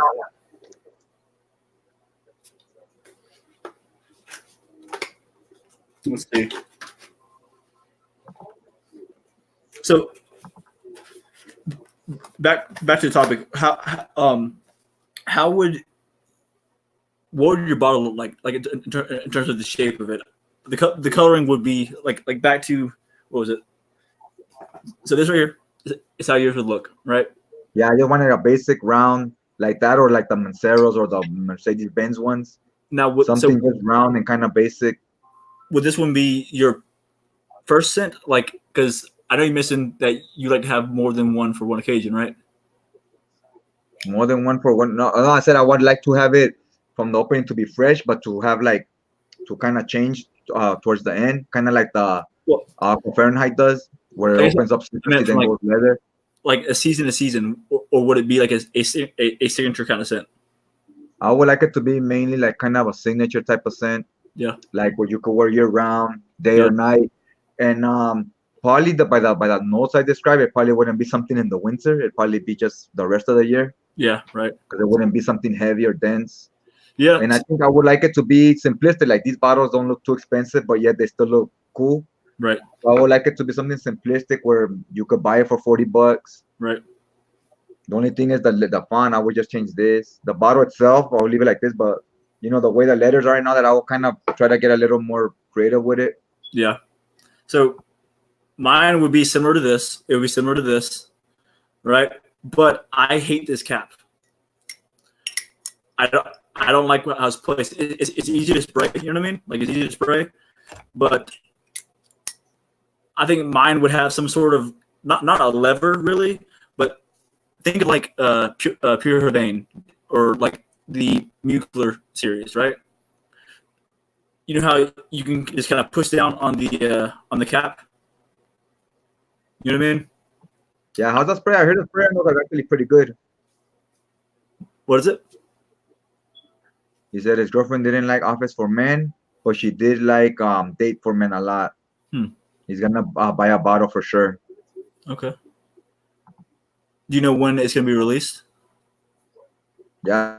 Let's see. So back to the topic. What would your bottle look like in terms of the shape of it? The coloring would be like back to what was it? So this right here is how yours would look, right? Yeah, I just wanted a basic round like that, or like the Manceros or the Mercedes Benz ones. Now, something just round and kind of basic. Would this one be your first scent? Like, because I know you mentioned that you like to have more than one for one occasion, right? More than one for one. No, I said I would like to have it from the opening to be fresh, but to have like to kind of change towards the end, kind of like the Fahrenheit does, where it opens up and then goes leather. Like a season to season, or would it be like a signature kind of scent? I would like it to be mainly like kind of a signature type of scent. Yeah. Like where you could wear year round, day or night, and probably by the notes I described, it probably wouldn't be something in the winter. It'd probably be just the rest of the year. Yeah, right. Because it wouldn't be something heavy or dense. Yeah. And I think I would like it to be simplistic. Like these bottles don't look too expensive, but yet they still look cool. Right. So I would like it to be something simplistic where you could buy it for $40. Right. The only thing is the font. I would just change this. The bottle itself, I'll leave it like this. But the way the letters are right now, that I will kind of try to get a little more creative with it. Yeah. So mine would be similar to this. It would be similar to this, right? But I hate this cap. I don't like how it's placed. It's easy to spray. You know what I mean? Like it's easy to spray, but I think mine would have some sort of not a lever really, but think of like Pure Havane or like the Mugler series, right? You know how you can just kind of push down on the cap. You know what I mean? Yeah, how's the spray? I heard the spray was actually pretty good. What is it? He said his girlfriend didn't like Office for Men, but she did like Date for Men a lot. He's gonna buy a bottle for sure. Okay. Do you know when it's gonna be released? Yeah.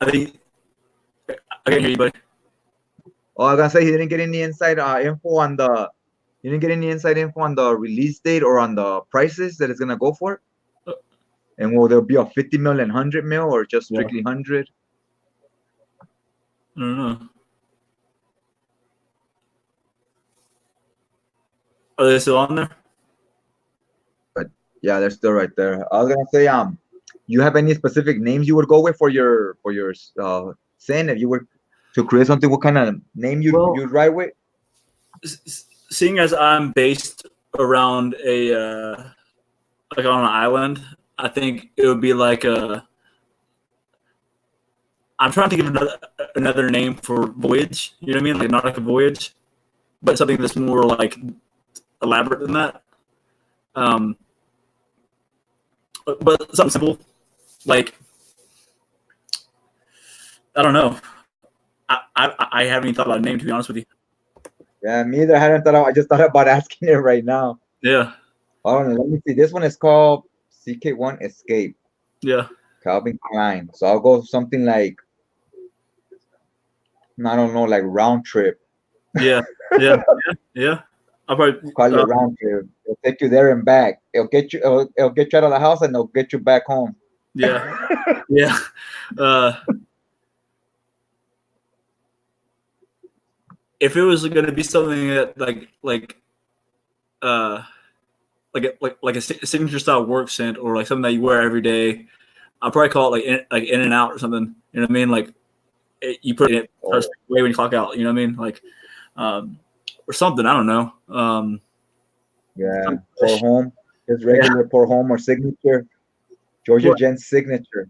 I think I can hear you, buddy. Oh, I was gonna say he didn't get any inside info on the. You didn't get any inside info on the release date or on the prices that it's gonna go for. And will there be a 50 mil and 100 mil or just strictly 100? I don't know. Are they still on there? But yeah, they're still right there. I was gonna say, you have any specific names you would go with for your sin? If you were to create something, what kind of name Well, you'd write with? Seeing as I'm based around a like on an island, I think it would be like a. I'm trying to think of another name for voyage. You know what I mean? Like not like a voyage, but something that's more like elaborate than that. Um, but something simple, like I don't know. I haven't even thought about a name, to be honest with you. Yeah, me either. I hadn't thought. I just thought about asking it right now. Yeah, I don't know. Let me see. This one is called CK1 Escape, yeah, Calvin Klein. So I'll go something like, I don't know, like round trip. yeah, yeah, yeah. I'll probably Call it round trip. It'll take you there and back. It'll get you out of the house and it'll get you back home. yeah, yeah. Uh, if it was going to be something that uh like a signature style work scent or like something that you wear every day, I'll probably call it like in and out or something. You know what I mean? Like you put it Oh, away when you clock out. You know what I mean? Like or something. I don't know. yeah. Pour home. Just regular pour home or signature. Georgia What? Gent's signature.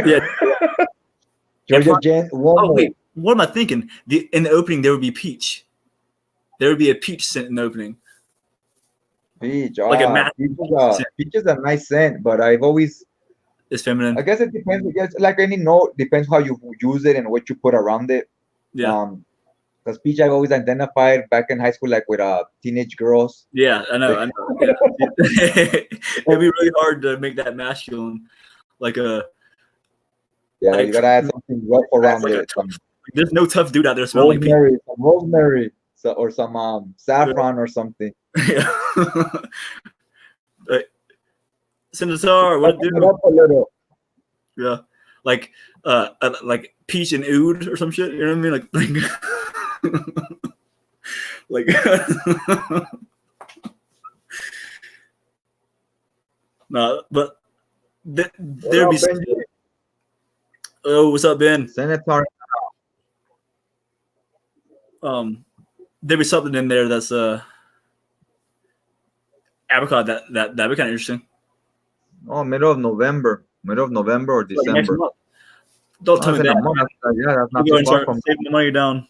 Yeah. Georgia Gent. Oh Whoa. wait, what am I thinking? In the opening there would be peach. There would be a peach scent in the opening, Peach. like a matte scent. Peach is a nice scent, but I've always, It's I feminine. guess it depends. Yes, like any note, depends how you use it and what you put around it. Yeah, Because peach I've always identified back in high school, like with teenage girls. yeah, I know, I know. Yeah. It'd be really hard to make that masculine, like a Yeah, like you gotta add something rough around like a it. tough. Some There's no tough dude out there smelling like peach. rosemary, so, or some saffron or something. Yeah. Like, Senator, what Spice it it do? up a little. Yeah, like peach and oud or some shit. You know what I mean? Like no, but What there'd up, be. Benji? Oh, what's up, Ben? Senator. Um, there'd be something in there that's apricot that'd be kind of interesting. Oh, middle of November or Like next December. month. Don't Oh, tell it's me in a that. month. Yeah, that's I'll not go too and far start from saving the money down.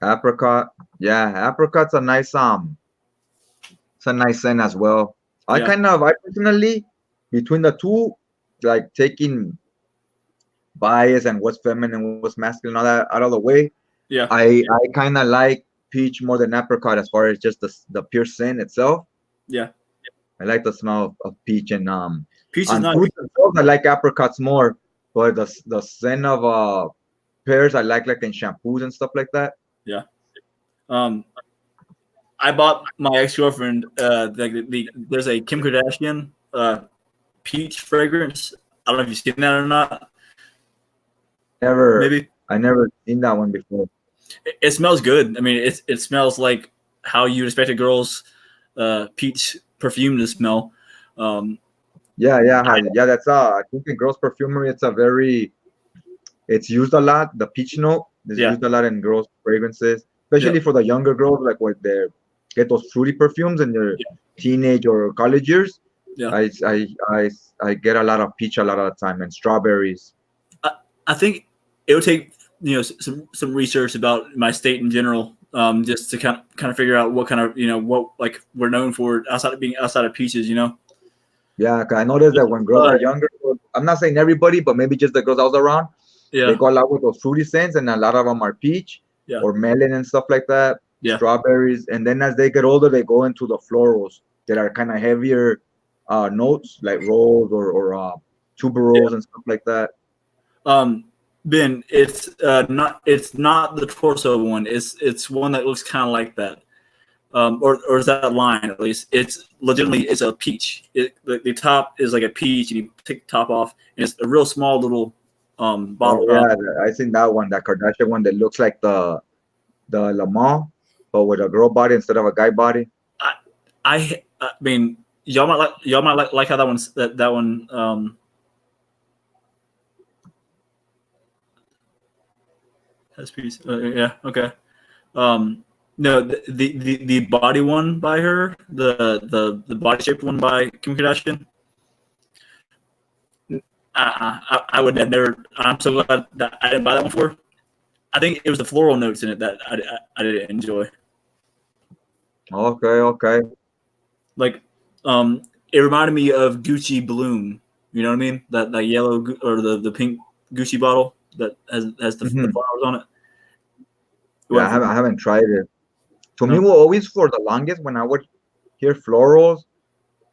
apricot. Yeah, apricot's a nice it's a nice scent as well. I Yeah, I personally, between the two, like taking bias and what's feminine, what's masculine, all that out of the way. yeah, I kind of like peach more than apricot as far as just the pure scent itself. yeah. I like the smell of peach and Peach is on nice. fruits themselves I like apricots more, but the scent of pears I like in shampoos and stuff like that. Yeah. Um, I bought my ex girlfriend. There's a Kim Kardashian peach fragrance. I don't know if you've seen that or not. Never Maybe I never seen that one before. it smells good. I mean, it smells like how you'd expect a girl's peach perfume to smell. Um, Yeah. That's I think in girls' perfumery it's used a lot. The peach note is yeah, used a lot in girls' fragrances, yeah, especially for the younger girls, like when they get those fruity perfumes in their yeah, teenage or college years. yeah. I get a lot of peach a lot of the time and strawberries. I think it would take some research about my state in general, just to kind of figure out what kind of what like we're known for outside of peaches. Yeah, 'cause I noticed that when girls are younger, I'm not saying everybody, but maybe just the girls I was around, they Yeah, go a lot with those fruity scents, and a lot of them are peach yeah, or melon and stuff like that, yeah, strawberries. And then as they get older, they go into the florals that are kind of heavier notes, like rose or yeah. tuberose and stuff like that. Ben, it's not the torso one. It's one that looks kind of like that. Or is that line at least? It's legitimately it's a peach. The top is like a peach, and you take the top off, and it's a real small little Oh bottle. yeah, I seen that one, that Kardashian one that looks like the Lamar, but with a girl body instead of a guy body. I, I mean, y'all might like how that one has piece. Yeah, okay. Um, no, the body one by her, the body shaped one by Kim Kardashian. I would have never. I'm so glad that I didn't buy that one for. I think it was the floral notes in it that I didn't enjoy. Okay, okay. Like, it reminded me of Gucci Bloom. You know what I mean? That yellow or the pink Gucci bottle that has the Hmm. flowers on it. It Yeah, went for I haven't tried it. To me, no, well, always for the longest when I would hear florals,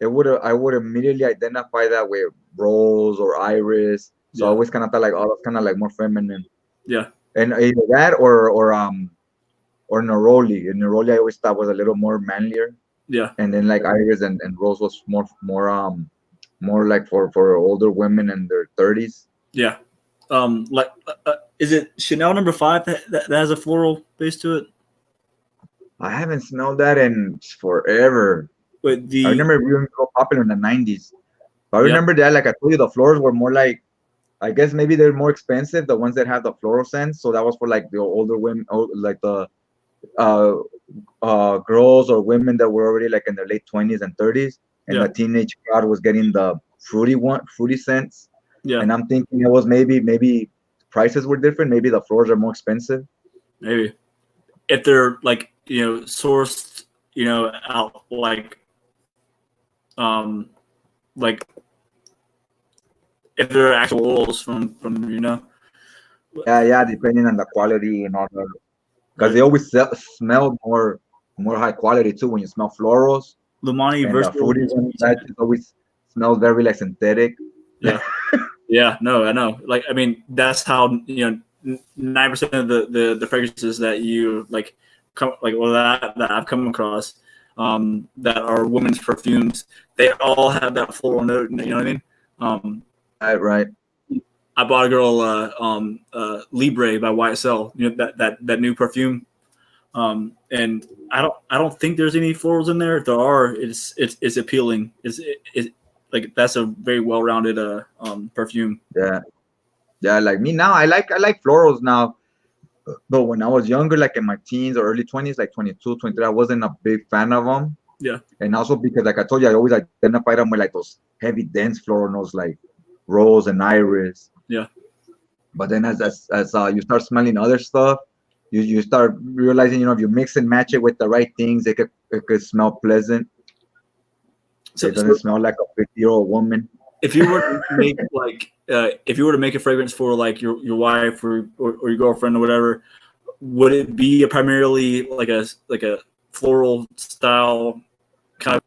I would immediately identify that with rose or iris. So I yeah, always kind of thought like, oh, that's kind of like more feminine. yeah, And either that or neroli. And neroli I always thought was a little more manlier. yeah, And then like iris and rose was more like for older women in their 30s. yeah. Like, is it Chanel number 5 that has a floral base to it? I haven't smelled that in forever. But I the remember it being so popular in the 90s. But I yeah, remember that, like I told you, the floors were more like, I guess maybe they're more expensive, the ones that have the floral scents. So that was for like the older women, like the uh, girls or women that were already like in their late 20s and 30s. And yeah, the teenage crowd was getting the fruity scents. yeah. And I'm thinking it was maybe prices were different. Maybe the floors are more expensive. Maybe if they're like sourced out um like if they're actual oils from Yeah, depending on the quality and all that. Because right. they always smell more high quality too when you smell florals. Lumani And the versatile fruity one CBD that scent. just always smells very like synthetic. Yeah, yeah, no, I know. Like, I mean, that's how 9% of the fragrances that you that I've come across that are women's perfumes. They all have that floral note. You know what I mean? Um, Right, right. I bought a girl Libre by YSL. That new perfume. And I don't think there's any florals in there. If there are, it's appealing. It's like that's a very well rounded perfume. Yeah, yeah. Like me now, I like florals now. But when I was younger, like in my teens or early 20s, like 22, 23, I wasn't a big fan of them. Yeah, And also because, like I told you, I always identified them with like those heavy, dense floral notes like rose and iris. yeah, But then as you start smelling other stuff, you start realizing, if you mix and match it with the right things, it could smell pleasant. so, It doesn't so smell like a 50-year-old woman. if you were to make if you were to make a fragrance for like your wife or your girlfriend or whatever, would it be primarily like a floral style kind of?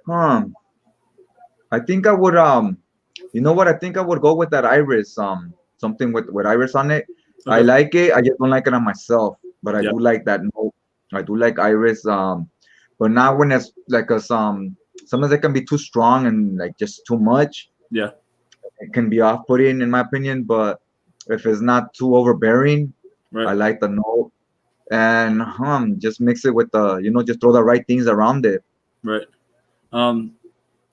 Hmm. I think I would you know what? I think I would go with that iris something with iris on it. I Okay, like it. I just don't like it on myself, but I yeah, do like that note. I do like iris but not when it's like a sometimes it can be too strong and like just too much. yeah, It can be off-putting in my opinion, but if it's not too overbearing, right, I like the note. And just mix it with the just throw the right things around it. right. Um,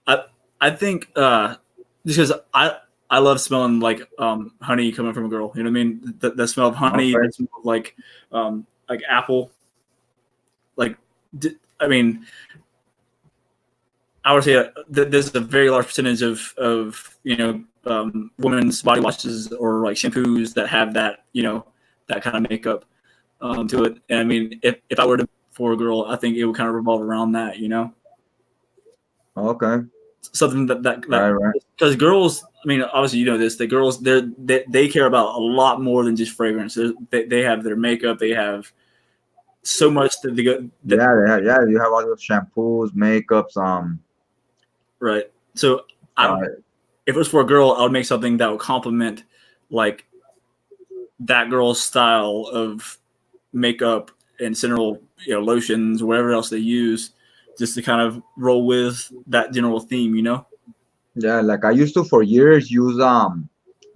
I I think because I love smelling like honey coming from a girl. You know what I mean? The smell of honey, Okay. the smell of like apple. Like I mean, I would say there's a very large percentage of women's body washes or like shampoos that have that that kind of makeup to it. And I mean, if I were to for a girl, I think it would kind of revolve around that. Okay. Something that Right, right. because girls, I mean, obviously this, the girls they care about a lot more than just fragrance. They have their makeup, they have so much that they go that Yeah. You have all those shampoos, makeups, right. So I, uh, if it was for a girl, I would make something that would complement like that girl's style of makeup and general lotions, whatever else they use, just to kind of roll with that general theme. Yeah, like I used to for years use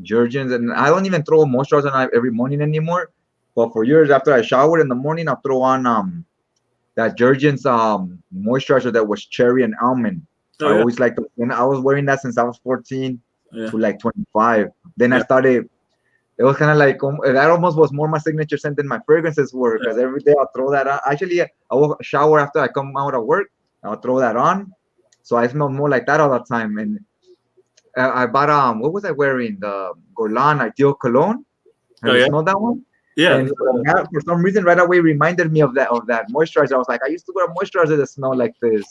Jergens, and I don't even throw moisturizer on every morning anymore. But for years after I shower in the morning, I'll throw on that Jergens moisturizer that was cherry and almond. I Oh yeah, always liked it. And I was wearing that since I was 14 yeah, to like 25. Then I yeah, started. It was kind of like that almost was more my signature scent than my fragrances were because yeah. every day I'll throw that on. Actually, I will shower after I come out of work. I'll throw that on, so I smell more like that all the time. And I bought what was I wearing? The Golan Ideal Cologne. Have Oh you yeah, smelled that one? yeah. And that, for some reason, right away reminded me of that moisturizer. I was like, I used to wear a moisturizer that smelled like this.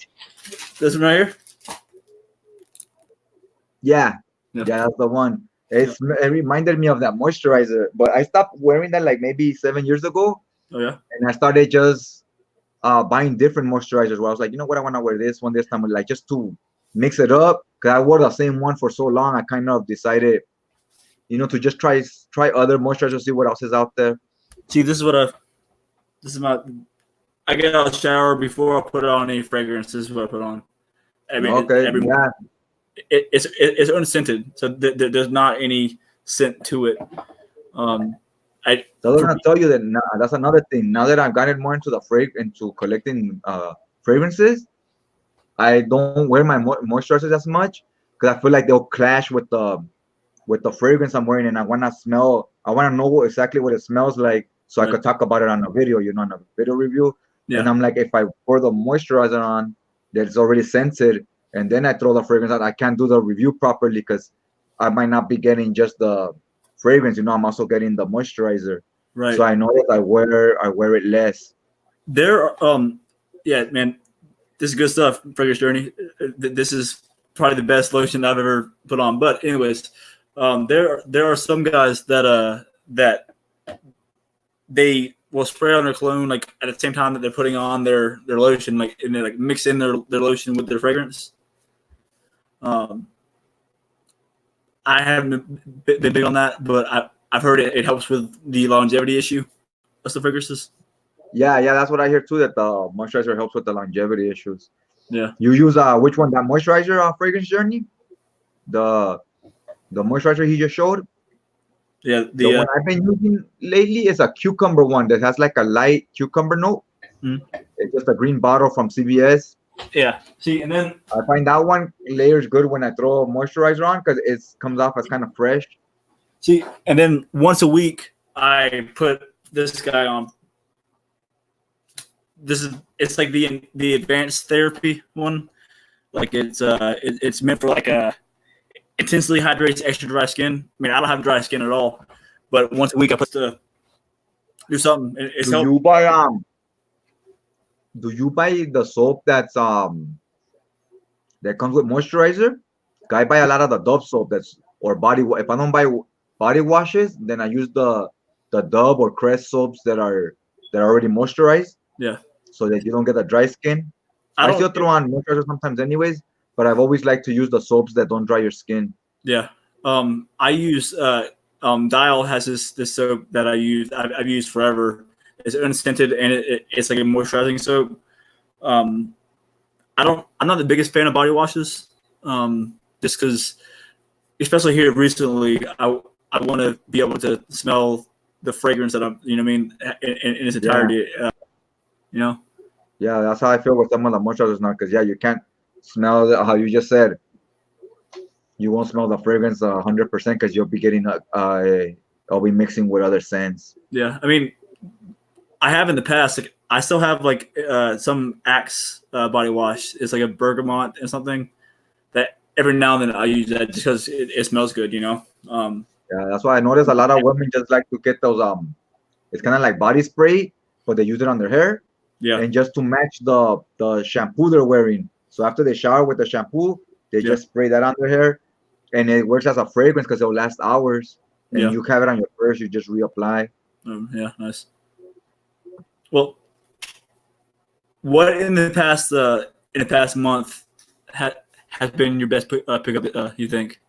This one right here. Yeah, Yeah. yeah, that's the one. Yeah. It reminded me of that moisturizer, but I stopped wearing that like maybe 7 years ago, Oh yeah. and I started just buying different moisturizers. Where I was like, you know what, I want to wear this one this time, like just to mix it up. Cause I wore the same one for so long, I kind of decided, to just try other moisturizers, see what else is out there. See, this is what I. This is my. I get out of the shower before I put on any fragrance. This is what I put on. Okay, Every yeah, it's unscented, so there's not any scent to it. Um, I so I'm for gonna tell you that now, that's another thing. Now that I've gotten more into the into collecting fragrances, I don't wear my moisturizers as much because I feel like they'll clash with the fragrance I'm wearing, and I want to know exactly what it smells like, so I right, could talk about it on a video, on a video review. And yeah, I'm like, if I pour the moisturizer on, that's already scented, and then I throw the fragrance out, I can't do the review properly because I might not be getting just the fragrance. I'm also getting the moisturizer. So right. I know that I wear it less. There, yeah, man, this is good stuff. Fragrance Journey. This is probably the best lotion I've ever put on. But anyways, there are some guys that they will spray on their cologne like at the same time that they're putting on their lotion, like and they like mix in their lotion with their fragrance. Um, I haven't been big on that, but I've heard it helps with the longevity issue of the fragrances. Yeah, that's what I hear too. That the moisturizer helps with the longevity issues. Yeah, You use which one? That moisturizer fragrance journey? The the moisturizer he just showed. yeah, The the one I've been using lately is a cucumber one that has like a light cucumber note. mm, It's just a green bottle from CVS. yeah. See, and then I find that one layers good when I throw moisturizer on because it comes off as kind of fresh. once a week I put this guy on. It's like the advanced therapy one. Like it's meant for like a intensely hydrates extra dry skin. I mean, I don't have dry skin at all, but once a week I put to do something. It's Do helped. you buy the soap that comes with moisturizer? I buy a lot of the Dove soap or body. If I don't buy body washes, then I use the Dove or Crest soaps that are already moisturized, Yeah, so that you don't get a dry skin. I I don't. still throw on moisturizer sometimes, anyways, but I've always liked to use the soaps that don't dry your skin. Yeah, I use Dial has this soap that I've used forever. It's unscented and it's like a moisturizing soap. Um, I'm not the biggest fan of body washes. Just because, especially here recently, I want to be able to smell the fragrance that I'm, you know what I mean, in its Yeah, entirety. You know, yeah, that's how I feel with some of the moisturizers now. Because you can't smell how you just said. You won't smell the fragrance 100% because you'll be getting I'll be mixing with other scents. yeah. I mean, I have in the past. Like, I still have like some Axe body wash. It's like a bergamot and something that every now and then I use that just because it smells good. You know. Yeah, that's why I noticed a lot of women just like to get those it's kind of like body spray, but they use it on their hair Yeah. and just to match the shampoo they're wearing. So after they shower with the shampoo, they Yeah. just spray that on their hair, and it works as a fragrance because it'll last hours. And Yeah. you have it on your purse, you just reapply. Yeah. Nice. Well, what in the past month has been your best pickup? You think,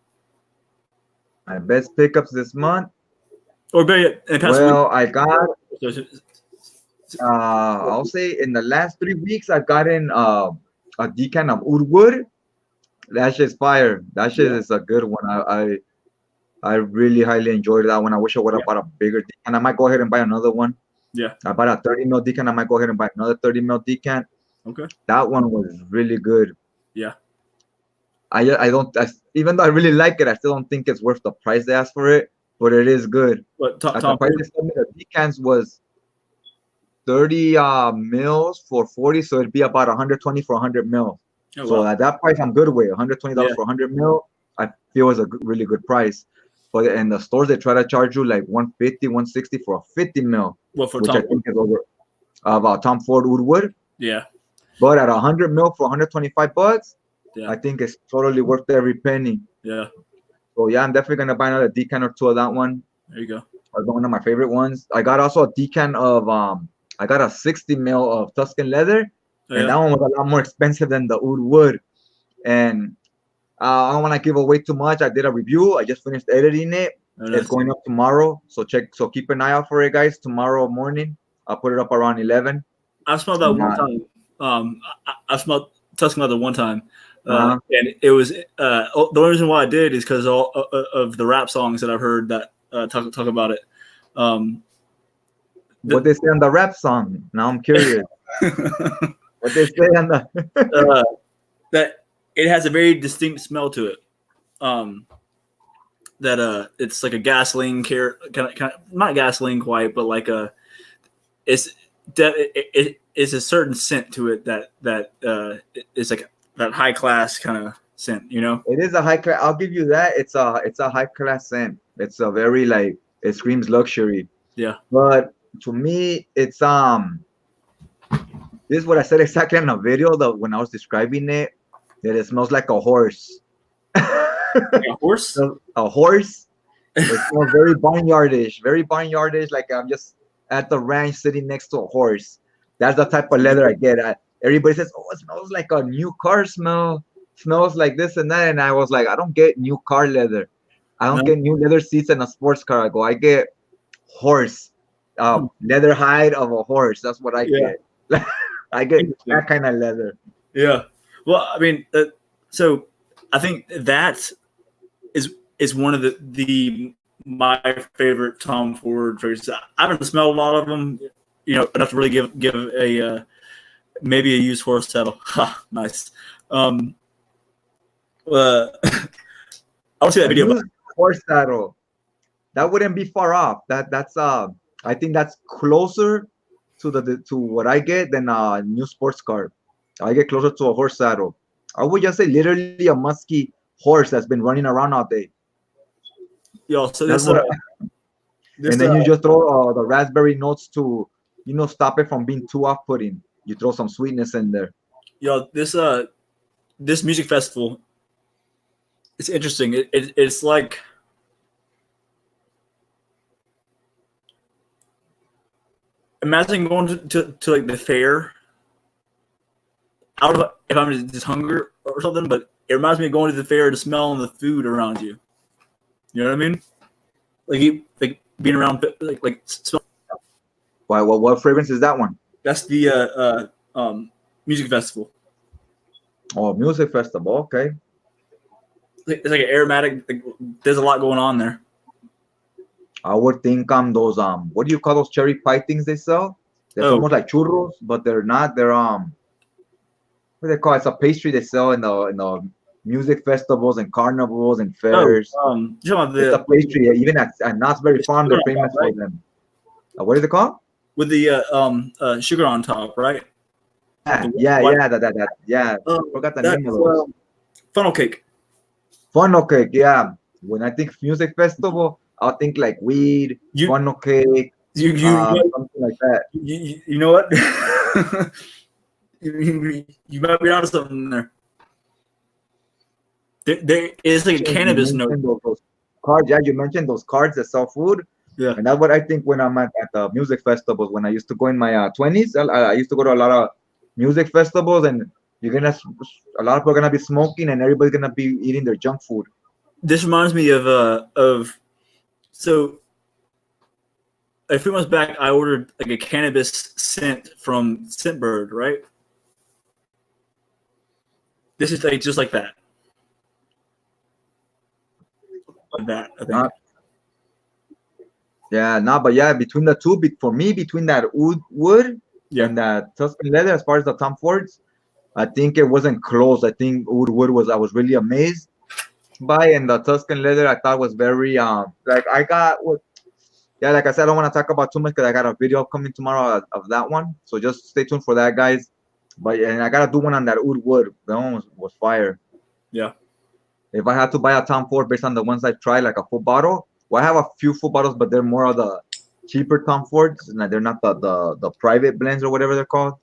My best pickups this month. or better yet, in the past week? Well, I got So, I'll say in the last 3 weeks I've gotten a decan of oud wood. That shit's fire. That shit Yeah. is a good one. I really highly enjoyed that one. I wish I would have Yeah. bought a bigger decant. I might go ahead and buy another one. Yeah. I bought a 30 mil decant. I might go ahead and buy another 30 mil decant. Okay. That one was really good. Yeah. I don't even though I really like it, I still don't think it's worth the price they asked for it, but it is good. But At the Tom price Ford. they told me the decants was 30 mils for 40, so it'd be about 120 for 100 mil. Oh, So wow. at that price, I'm good with $120 Yeah. for 100 mil. I feel is a really good price. But in the stores, they try to charge you like 150, 160 for a 50 mil, Well, for which I Tom Ford. think is over about Tom Ford Woodwood. Yeah. But at 100 mil for 125 bucks, Yeah. I think it's totally worth every penny. Yeah. So yeah, I'm definitely gonna buy another decant or two of that one. There you go. That's one of my favorite ones. I got also a decant of I got a 60 mil of Tuscan leather, Oh, and yeah. that one was a lot more expensive than the oud wood. And I don't want to give away too much. I did a review. I just finished editing it. Oh, It's nice. going up tomorrow, so keep an eye out for it, guys. Tomorrow morning, I'll put it up around 11. I've smelled that one time. I smelled Tuscan leather one time, Uh-huh. and it was the only reason why I did is because all of the rap songs that I've heard that talk about it. What they say on the rap song? Now I'm curious. What they say on the that it has a very distinct smell to it. That it's like a gasoline kind of not gasoline quite, but like it's it's a certain scent to it that is like that high class kind of scent, you know. It is a high class. I'll give you that. It's a high class scent. It's a very like it screams luxury. Yeah. But to me, it's this is what I said exactly in a video that when I was describing it, that it smells like a horse. Like a horse. A horse. It smells very barnyardish, like I'm just at the ranch sitting next to a horse. That's the type of leather I get. Everybody says, "Oh, it smells like a new car smell. Smells like this and that." And I was like, "I don't get new car leather. I don't No. get new leather seats in a sports car." I get horse, leather hide of a horse. That's what I Yeah. get. I get that kind of leather. Yeah. Well, I mean, so I think that is one of my favorite Tom Ford fragrances. I haven't smelled a lot of them, you know, enough to really give a maybe a used horse saddle. Ha, nice. I want to see that video. Used horse saddle. That wouldn't be far off. That's I think that's closer to what I get than a new sports car. I get closer to a horse saddle. I would just say literally a musky horse that's been running around all day. Yo, so That's this, what this and then you just throw the raspberry notes to stop it from being too off-putting. You throw some sweetness in there. yo, this music festival, it's interesting. It's like imagine going to like the fair. I don't know if I'm just hungry or something, but it reminds me of going to the fair to smell the food around you. You know what I mean? Like being around like smell. Why? What fragrance is that one? That's the music festival. Oh, music festival. Okay. It's like an aromatic. Like, there's a lot going on there. I would think those what do you call those cherry pie things they sell? They're almost like churros, but they're not. They're what do they call it? It's a pastry they sell in the music festivals and carnivals and fairs. You know It's a pastry. Even at Knott's Berry Farm, they're famous for them. What is it called? With the sugar on top, right? Yeah. Forgot the name of those. Funnel cake. Funnel cake, yeah. When I think music festival, I'll think like weed, funnel cake, something like that. You know what? you might be onto something there. There is like a cannabis note. Those cards, yeah, you mentioned those cards that sell food. Yeah. And that's what I think when I'm at the music festivals. When I used to go in my 20s, I used to go to a lot of music festivals, and a lot of people are gonna be smoking, and everybody's gonna be eating their junk food. This reminds me of so a few months back, I ordered like a cannabis scent from Scentbird, right? This is like just like that. that. I think. Uh, yeah, no, but yeah, between the two, for me, between that wood Yeah. and that Tuscan leather, as far as the Tom Fords, I think it wasn't close. I think wood was, I was really amazed by, and the Tuscan leather I thought was very like I got what. Yeah, like I said, I don't want to talk about too much because I got a video coming tomorrow of that one. So just stay tuned for that, guys. But and I gotta do one on that wood. That one was fire. Yeah. If I had to buy a Tom Ford based on the ones I tried, like a full bottle, well, I have a few full bottles, but they're more of the cheaper Tom Fords, and they're not the private blends or whatever they're called.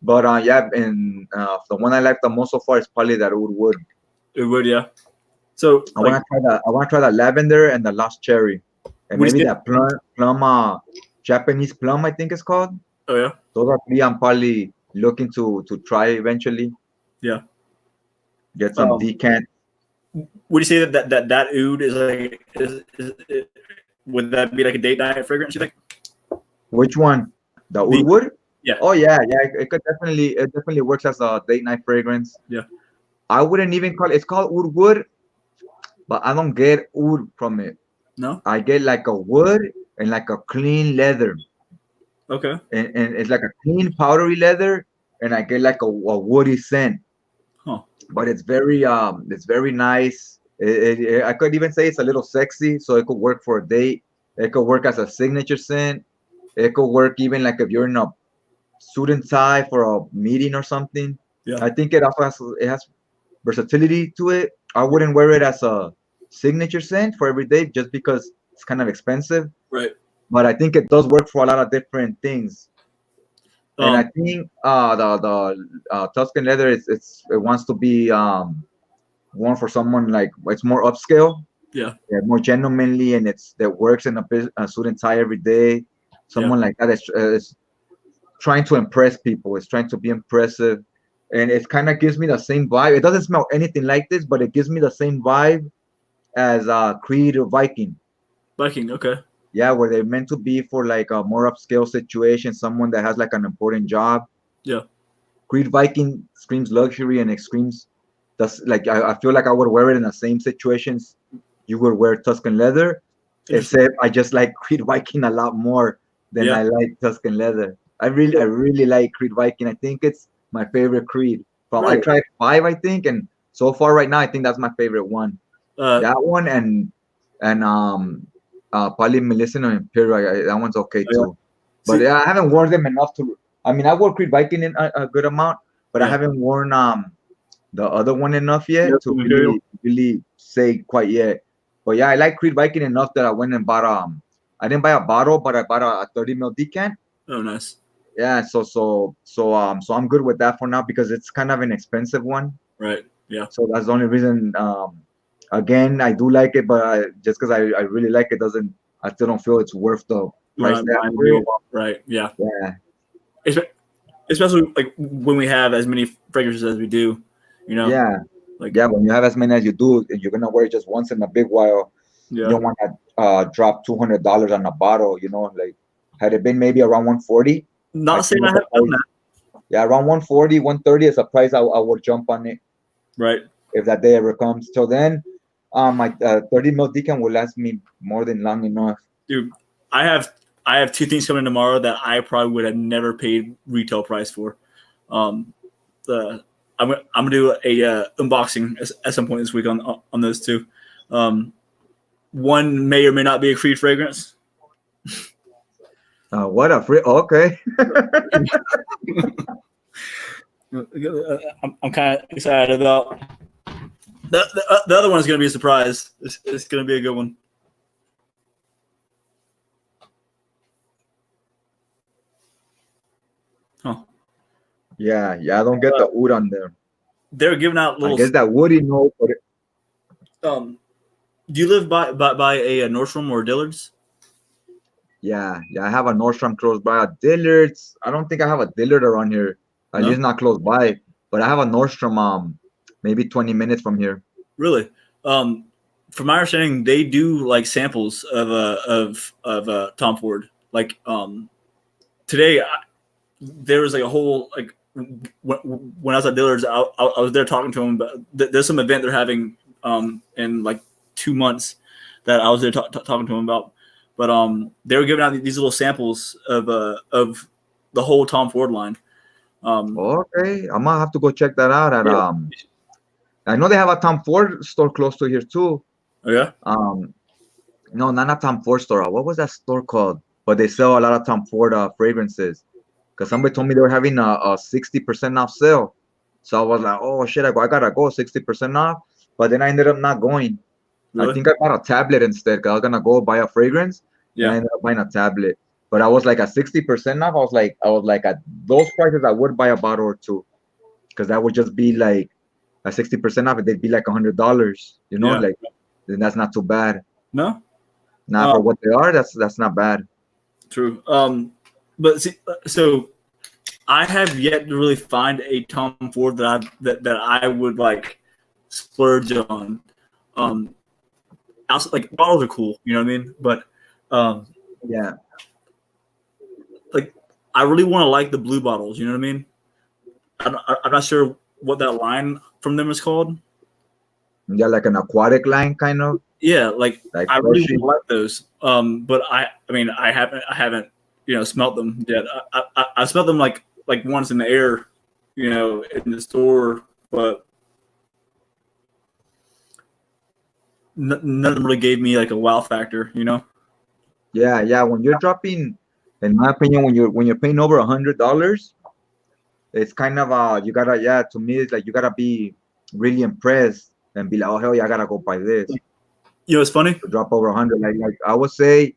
But yeah, and the one I like the most so far is probably that wood. It would. Yeah. So I like, want to try that. I want to try that lavender and the lost cherry, and what do maybe you say? that plum, Japanese plum, I think it's called. Oh yeah. Those are three I'm probably looking to try eventually. Yeah. Get some decant. Would you say that oud is like would that be like a date night fragrance? You think? Which one? The The- wood? Yeah. Oh yeah, yeah. It definitely works as a date night fragrance. Yeah. I wouldn't even call it. It's called wood, but I don't get oud from it. No. I get like a wood and like a clean leather, Okay. and it's like a clean powdery leather, and I get like a woody scent. Huh. But it's very nice. I could even say it's a little sexy, so it could work for a date. It could work as a signature scent. It could work even like if you're in a suit and tie for a meeting or something. Yeah. I think it has versatility to it. I wouldn't wear it as a signature scent for every day just because it's kind of expensive. Right. But I think it does work for a lot of different things. And I think the Tuscan leather it wants to be worn for someone like it's more upscale, Yeah. more gentlemanly, and that works in a suit and tie every day. Someone like that is trying to impress people. It's trying to be impressive, and it kind of gives me the same vibe. It doesn't smell anything like this, but it gives me the same vibe as Creed or Viking. Viking. Okay. Yeah, where they're meant to be for like a more upscale situation, someone that has like an important job. Yeah. Creed Viking screams luxury and it screams that's like I feel like I would wear it in the same situations you would wear Tuscan leather, except I just like Creed Viking a lot more than I like Tuscan leather. I really like Creed Viking. I think it's my favorite Creed. I tried 5, I think, and so far right now I think that's my favorite one. That one and probably Melissa and Imperial. That one's okay too. But yeah, I haven't worn them enough to. I mean, I wore Creed Viking in a good amount, but I haven't worn the other one enough yet to really say quite yet. But yeah, I like Creed Viking enough that I went and bought I didn't buy a bottle, but I bought a 30 ml decant. Oh, nice. Yeah, so I'm good with that for now because it's kind of an expensive one. Right. Yeah. So that's the only reason. Again, I do like it, but just because I really like it doesn't. I still don't feel it's worth the price tag. Right. Yeah. Yeah. Especially like when we have as many fragrances as we do, you know. Yeah. Like when you have as many as you do, and you're gonna wear it just once in a big while. Yeah. You don't want to drop $200 on a bottle. You know, like had it been maybe around 140. Not saying I have done that. Yeah, around 140, 130 is a price I would jump on it. Right. If that day ever comes. Till then, my 30 ml decant will last me more than long enough. Dude, I have 2 things coming tomorrow that I probably would have never paid retail price for. I'm gonna do a unboxing at some point this week on those 2. One may or may not be a Creed fragrance. What a free okay. I'm kind of excited about the other one is going to be a surprise. It's going to be a good one. Huh. Yeah, I don't get the wood on there. They're giving out little. I guess that woody note. Do you live by a Nordstrom or Dillard's? Yeah, I have a Nordstrom close by. A Dillard's. I don't think I have a Dillard around here. At least not close by. But I have a Nordstrom. Maybe 20 minutes from here. Really? From my understanding, they do like samples of Tom Ford. Like today, there was like a whole like when I was at Dillard's, I was there talking to him. But there's some event they're having in like 2 months that I was there talking to him about. But they were giving out these little samples of the whole Tom Ford line. Okay, I'm gonna have to go check that out. At Yeah. I know they have a Tom Ford store close to here too. Oh yeah. No, not a Tom Ford store. What was that store called? But they sell a lot of Tom Ford fragrances. Because somebody told me they were having a 60% off sale. So I was like, oh shit, I gotta go 60% off. But then I ended up not going. I Really? think I bought a tablet instead because I was gonna go buy a fragrance. And I Yeah. ended up buying a tablet. But I was like at 60% off. I was like at those prices I would buy a bottle or two. Because that would just be like at 60% off, they'd be like $100. Yeah. Like then that's not too bad. No. Not for what they are, that's not bad. True. But see, so I have yet to really find a Tom Ford that I would like splurge on. Also, like bottles are cool, you know what I mean? But Yeah. like I really want to like the blue bottles, you know what I mean? I'm not sure what that line from them is called. Yeah, like an aquatic line kind of. Yeah, like I really Hershey. like those. But I mean, I haven't, smelt them yet. I smelled them like once in the air, in the store, but none of them really gave me like a wow factor, Yeah. When you're dropping, in my opinion, when you're paying over $100, it's kind of you gotta to me it's like you gotta be really impressed and be like, oh hell yeah, I gotta go buy this. It's funny. To drop over 100, like I would say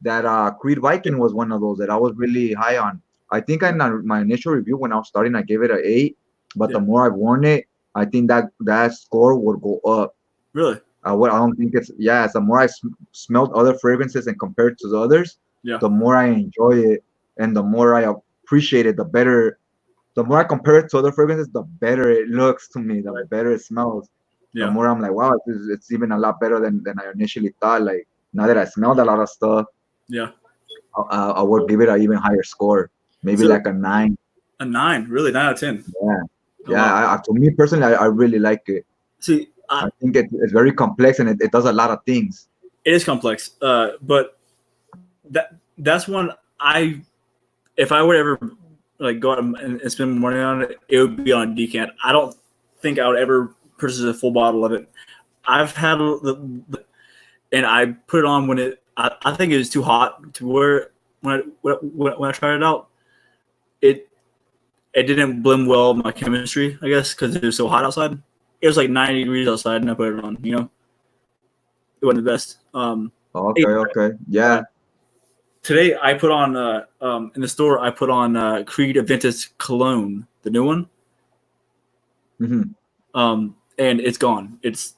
that Creed Viking was one of those that I was really high on. I think in my initial review when I was starting, I gave it an 8, but the more I've worn it, I think that score would go up. Really? I don't think it's the more I smelled other fragrances and compared to the others, the more I enjoy it and the more I appreciate it, the better. The more I compare it to other fragrances, the better it looks to me, the better it smells. The more I'm like, wow, it's even a lot better than I initially thought. Like now that I smelled a lot of stuff, I would give it an even higher score, maybe like a 9. A 9, really? 9 out of 10. Yeah. To me personally, I really like it. See, I think it's very complex and it does a lot of things. It is complex, but that's one if I would ever like go out and spend money on it, it would be on a decant. I don't think I would ever purchase a full bottle of it. I've had and I put it on when I think it was too hot to wear when I tried it out. It didn't blend well with my chemistry, I guess, because it was so hot outside. It was like 90 degrees outside, and I put it on. It wasn't the best. Okay, yeah. Today I put on in the store. I put on Creed Aventus cologne, the new one. Mm-hmm. And it's gone. It's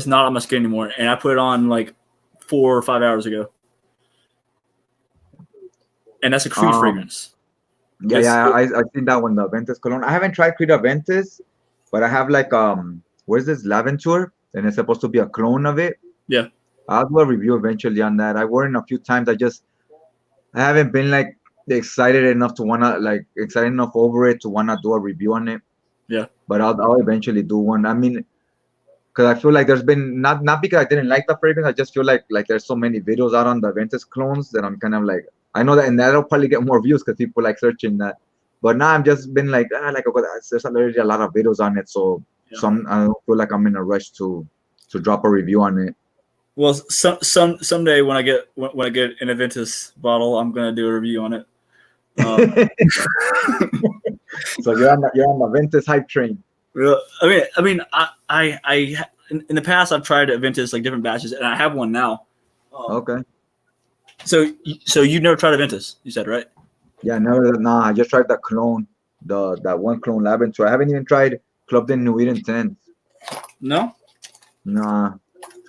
not on my skin anymore. And I put it on like 4 or 5 hours ago. And that's a Creed fragrance. Yeah. I think that one, the Aventus cologne. I haven't tried Creed Aventus, but I have like where's this Laventure, and it's supposed to be a clone of it. Yeah. I'll do a review eventually on that. I wore it a few times. I haven't been like excited enough over it to wanna do a review on it. Yeah. But I'll eventually do one. I mean, because I feel like there's been not because I didn't like the fragrance. I just feel like there's so many videos out on the Aventus clones that I'm kind of like, I know that, and that'll probably get more views because people like searching that. But now I'm just been like, there's already a lot of videos on it, so I don't feel like I'm in a rush to drop a review on it. Well, someday when I get an Aventus bottle, I'm gonna do a review on it. So you're on the Aventus hype train. I mean, I in the past I've tried Aventus like different batches, and I have one now. Okay. So you never tried Aventus, you said, right? Yeah, no. I just tried the clone, that one clone Laventure. I haven't even tried Club de Nuit Intense. No. Nah.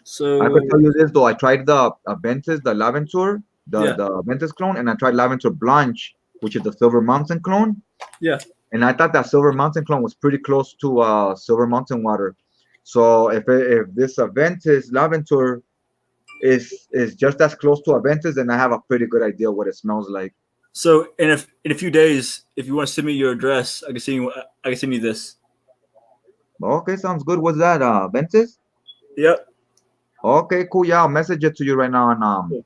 So I could tell you this though. I tried the Aventus, the Laventure, the Aventus clone, and I tried Laventure Blanche, which is the Silver Mountain clone. Yeah. And I thought that Silver Mountain clone was pretty close to Silver Mountain water. So if this Aventus Laventure is just as close to Aventus, then I have a pretty good idea what it smells like. So in a few days, if you want to send me your address, I can send you this. Okay, sounds good. What's that? Aventus? Yep. Okay, cool. Yeah, I'll message it to you right now on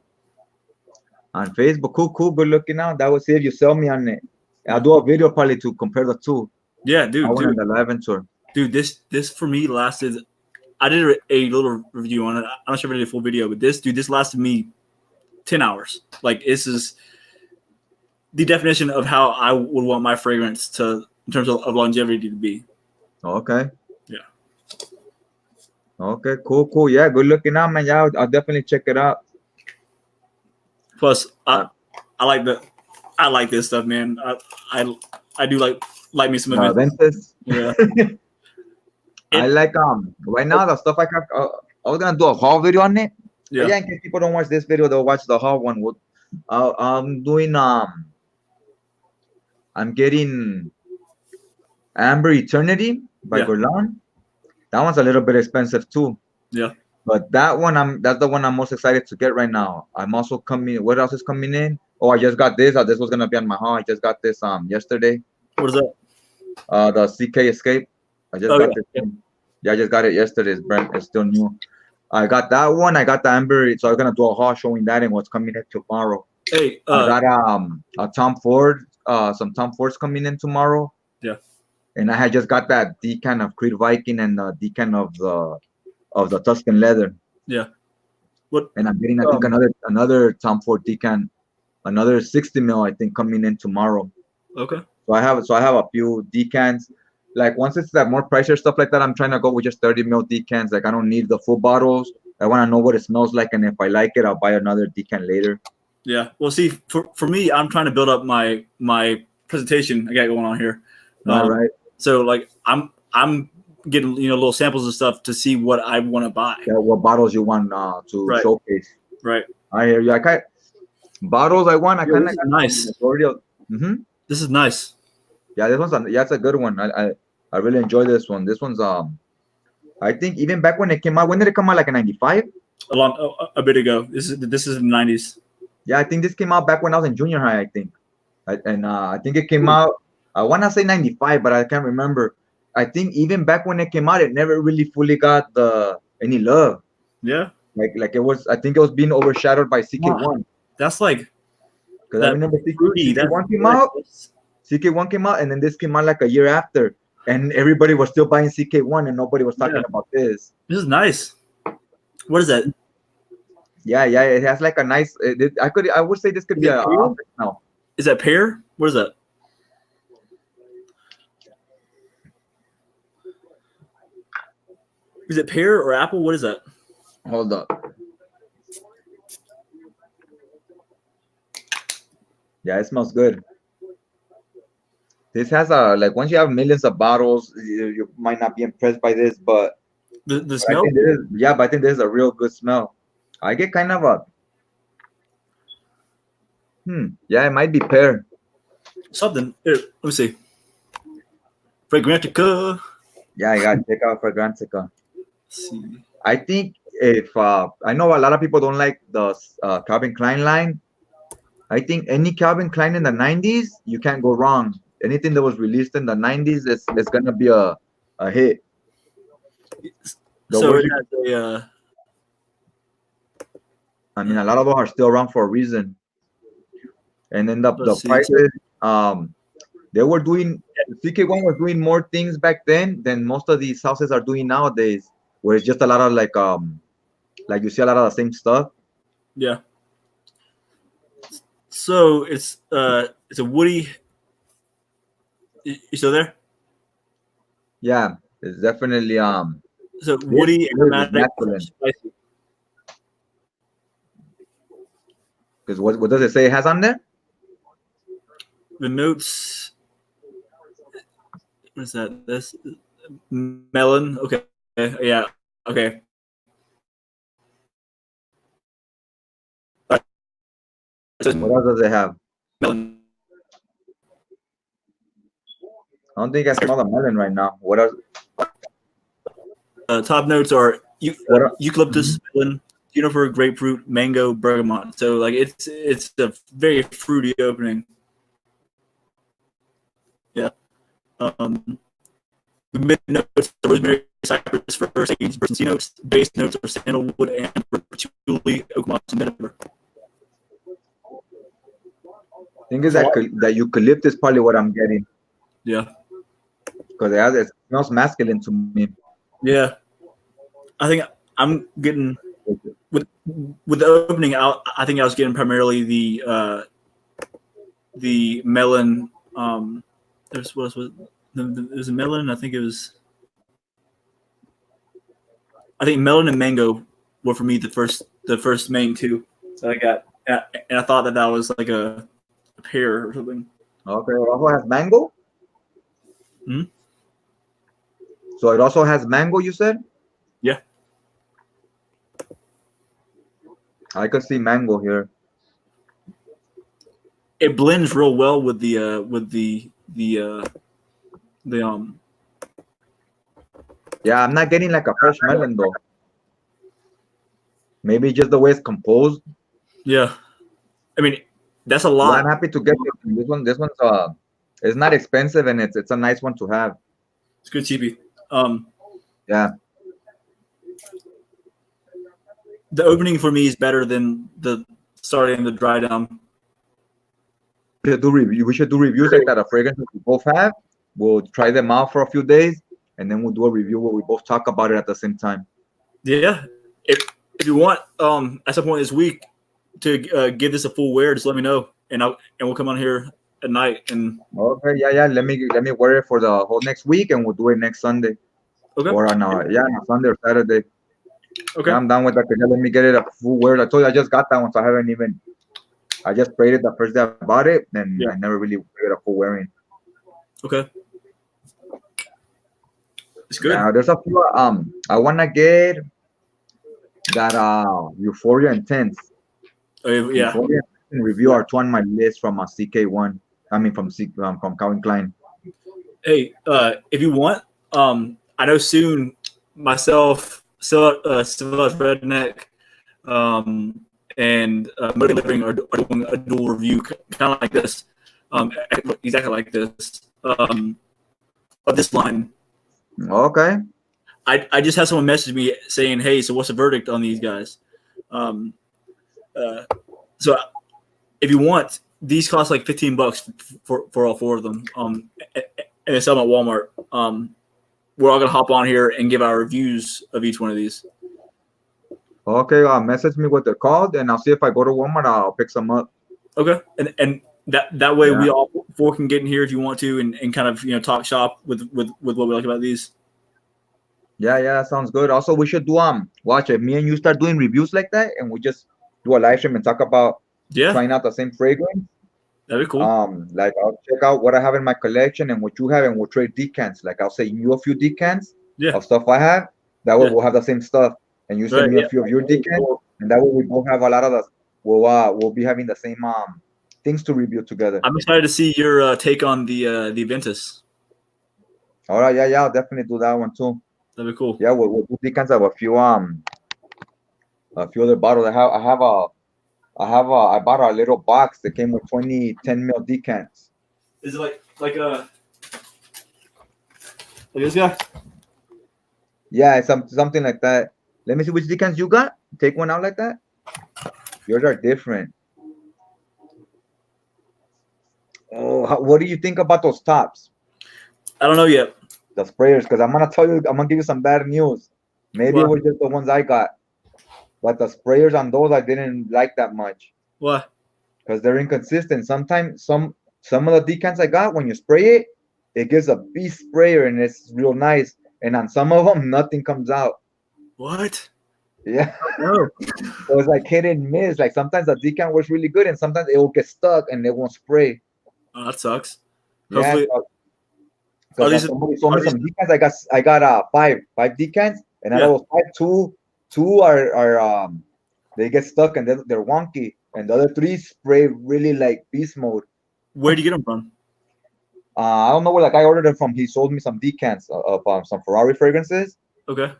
Facebook. Cool, cool. Good looking out. That will see if you sell me on it. I'll do a video probably to compare the two. Yeah, I dude, went on dude, the live tour. dude. This for me lasted. I did a little review on it. I'm not sure if I did a full video, but this lasted me 10 hours. Like this is the definition of how I would want my fragrance to, in terms of longevity, to be. Okay. Yeah. Okay, cool, cool. Yeah, good looking out, man. Yeah, I'll definitely check it out. Plus, Uh, I like the I like this stuff, man. I I do like me some events. Ventus. Yeah. I It, like right now the stuff I have. I was gonna do a haul video on it, but yeah. yeah, in case people don't watch this video, they'll watch the haul one. I'm doing I'm getting Amber Eternity by Yeah. Guerlain. That one's a little bit expensive too. Yeah. But that's the one I'm most excited to get right now. I'm also coming. What else is coming in? Oh, I just got this. This was gonna be on my haul. I just got this yesterday. What is that? The CK Escape. I just Oh got yeah. this Yeah. one. Yeah, I just got it yesterday. It's brand. It's still new. I got that one. I got the Amber. So I'm gonna do a haul showing that and what's coming in tomorrow. Hey. I got a Tom Ford. Some Tom Fords coming in tomorrow. Yeah. And I had just got that decan of Creed Viking and the decan of the Tuscan leather. Yeah. What? And I'm getting I think another Tom Ford decan, another 60 mil I think coming in tomorrow. Okay. So I have a few decants. Like once it's that more pricier stuff like that, I'm trying to go with just 30 mil decants. Like I don't need the full bottles. I want to know what it smells like, and if I like it, I'll buy another decant later. Yeah. Well, see, for me, I'm trying to build up my presentation I got going on here. All right. So like I'm getting little samples and stuff to see what I want to buy. Yeah, what bottles you want to Right. showcase? Right. I hear you. Bottles I want. I Yo, kind this of is nice. majority of. This is nice. Yeah, it's a good one. I really enjoy this one. This one's I think even back when it came out, when did it come out? Like in '95? A bit ago. This is in the 90s. Yeah, I think this came out back when I was in junior high. I think, I think it came out. I want to say '95, but I can't remember. I think even back when it came out, it never really fully got any love. Yeah. Like it was. I think it was being overshadowed by CK1. That's like Because I remember fruity. CK1 came out. CK1 came out, and then this came out like a year after, and everybody was still buying CK1, and nobody was talking about this. This is nice. What is that? Yeah, it has like a nice. I would say this could be a now. Is that pear? What is that? Is it pear or apple? What is that? Hold up. Yeah, it smells good. This has like once you have millions of bottles, you might not be impressed by this, but the smell. But I think this is a real good smell. I get kind of a yeah, it might be pear. Something. Here, let me see. Fragrantica. Yeah, I gotta check out Fragrantica. See. I think if I know a lot of people don't like the Calvin Klein line. I think any Calvin Klein in the 90s, you can't go wrong. Anything that was released in the 90s, it's gonna be a hit. So it has a. I mean, a lot of them are still around for a reason. And then the prices, they were doing. CK1 was doing more things back then than most of these houses are doing nowadays, where it's just a lot of like you see a lot of the same stuff. Yeah. So it's a woody. You still there? Yeah, it's definitely So woody, aromatic, spicy. Because what does it say it has on there? The notes. What is that? This melon. Okay. Yeah. Okay. What else does it have? Melon. I don't think I smell the melon right now. What else? Top notes are eucalyptus, melon, juniper, grapefruit, mango, bergamot. So like it's a very fruity opening. Yeah. The mid notes are rosemary, cypress, fir, sage, birch, and sea notes. Base notes are sandalwood, amber, patchouli, oak moss, and vetiver. Thing is that that eucalyptus is probably what I'm getting Yeah, because it smells masculine to me. yeah. I think I'm getting with the opening out. I think I was getting primarily the melon. There's what was it was a melon. I think it was. I think melon and mango were for me the first main two that I got, and I thought that was like a pear or something. Okay, it also has mango. Hmm? So it also has mango. You said? Yeah. I could see mango here. It blends real well with the Yeah, I'm not getting like a fresh melon though. Maybe just the way it's composed. yeah. I mean, that's a Yeah, lot. I'm happy to get this one. This one's it's not expensive and it's a nice one to have. It's good cheapy. Yeah. The opening for me is better than the starting the dry down. We should do reviews like that of fragrances we both have. We'll try them out for a few days and then we'll do a review where we both talk about it at the same time. Yeah. If you want, at some point this week to give this a full wear, just let me know, and we'll come on here at night and. Okay, yeah. Let me wear it for the whole next week and we'll do it next Sunday. Okay. Or on Sunday or Saturday. Okay. Yeah, I'm down with that. Let me get it a full wear. I told you I just got that one, so I haven't even. I just sprayed it the first day I bought it, and I never really gave it a full wearing. Okay. It's good. Yeah, there's a few. I wanna get that Euphoria Intense. Yeah. Euphoria review are two on my list from a CK1. I mean from Calvin Klein. Hey, if you want, I know soon myself, Still Redneck, and Muddy Living are doing a dual review, kind of like this, exactly like this, of this line. Okay. I just had someone message me saying, "Hey, so what's the verdict on these guys?" So if you want, these cost like $15 for all four of them. And they sell them at Walmart. We're all gonna hop on here and give our reviews of each one of these. Okay. Message me what they're called, and I'll see if I go to Walmart. I'll pick some up. Okay, and that way we all four can get in here if you want to, and kind of talk shop with what we like about these. Yeah, that sounds good. Also, we should do watch it. Me and you start doing reviews like that, and we just do a live stream and talk about trying out the same fragrance. That'd be cool. Like I'll check out what I have in my collection and what you have, and we'll trade decants. Like I'll say you a few decants of stuff I have. That way we'll have the same stuff, and you send me a few of your decants, and that way we both have a lot of the. We'll be having the same things to review together. I'm excited to see your take on the Ventus. All right, yeah, I'll definitely do that one too. That'd be cool. Yeah, we'll do decants of a few other bottles. I bought a little box that came with 20 10 ml decants. Is it like this guy? Yeah, it's something like that. Let me see which decants you got. Take one out like that. Yours are different. Oh, what do you think about those tops? I don't know yet. The sprayers, because I'm gonna give you some bad news. Maybe it was just the ones I got. But the sprayers on those I didn't like that much. Why? Because they're inconsistent. Sometimes some of the decants I got, when you spray it, it gives a beast sprayer and it's real nice. And on some of them, nothing comes out. What? Yeah. No. So it's like hit and miss. Like sometimes the decant works really good and sometimes it will get stuck and it won't spray. Oh, that sucks. Yeah. Hopefully, Somebody sold me some decants. I got five decants, and out of those five, two are they get stuck and they're wonky, and the other three spray really like beast mode. Where do you get them from? I don't know where that guy ordered it from. He sold me some decants of some Ferrari fragrances. Okay.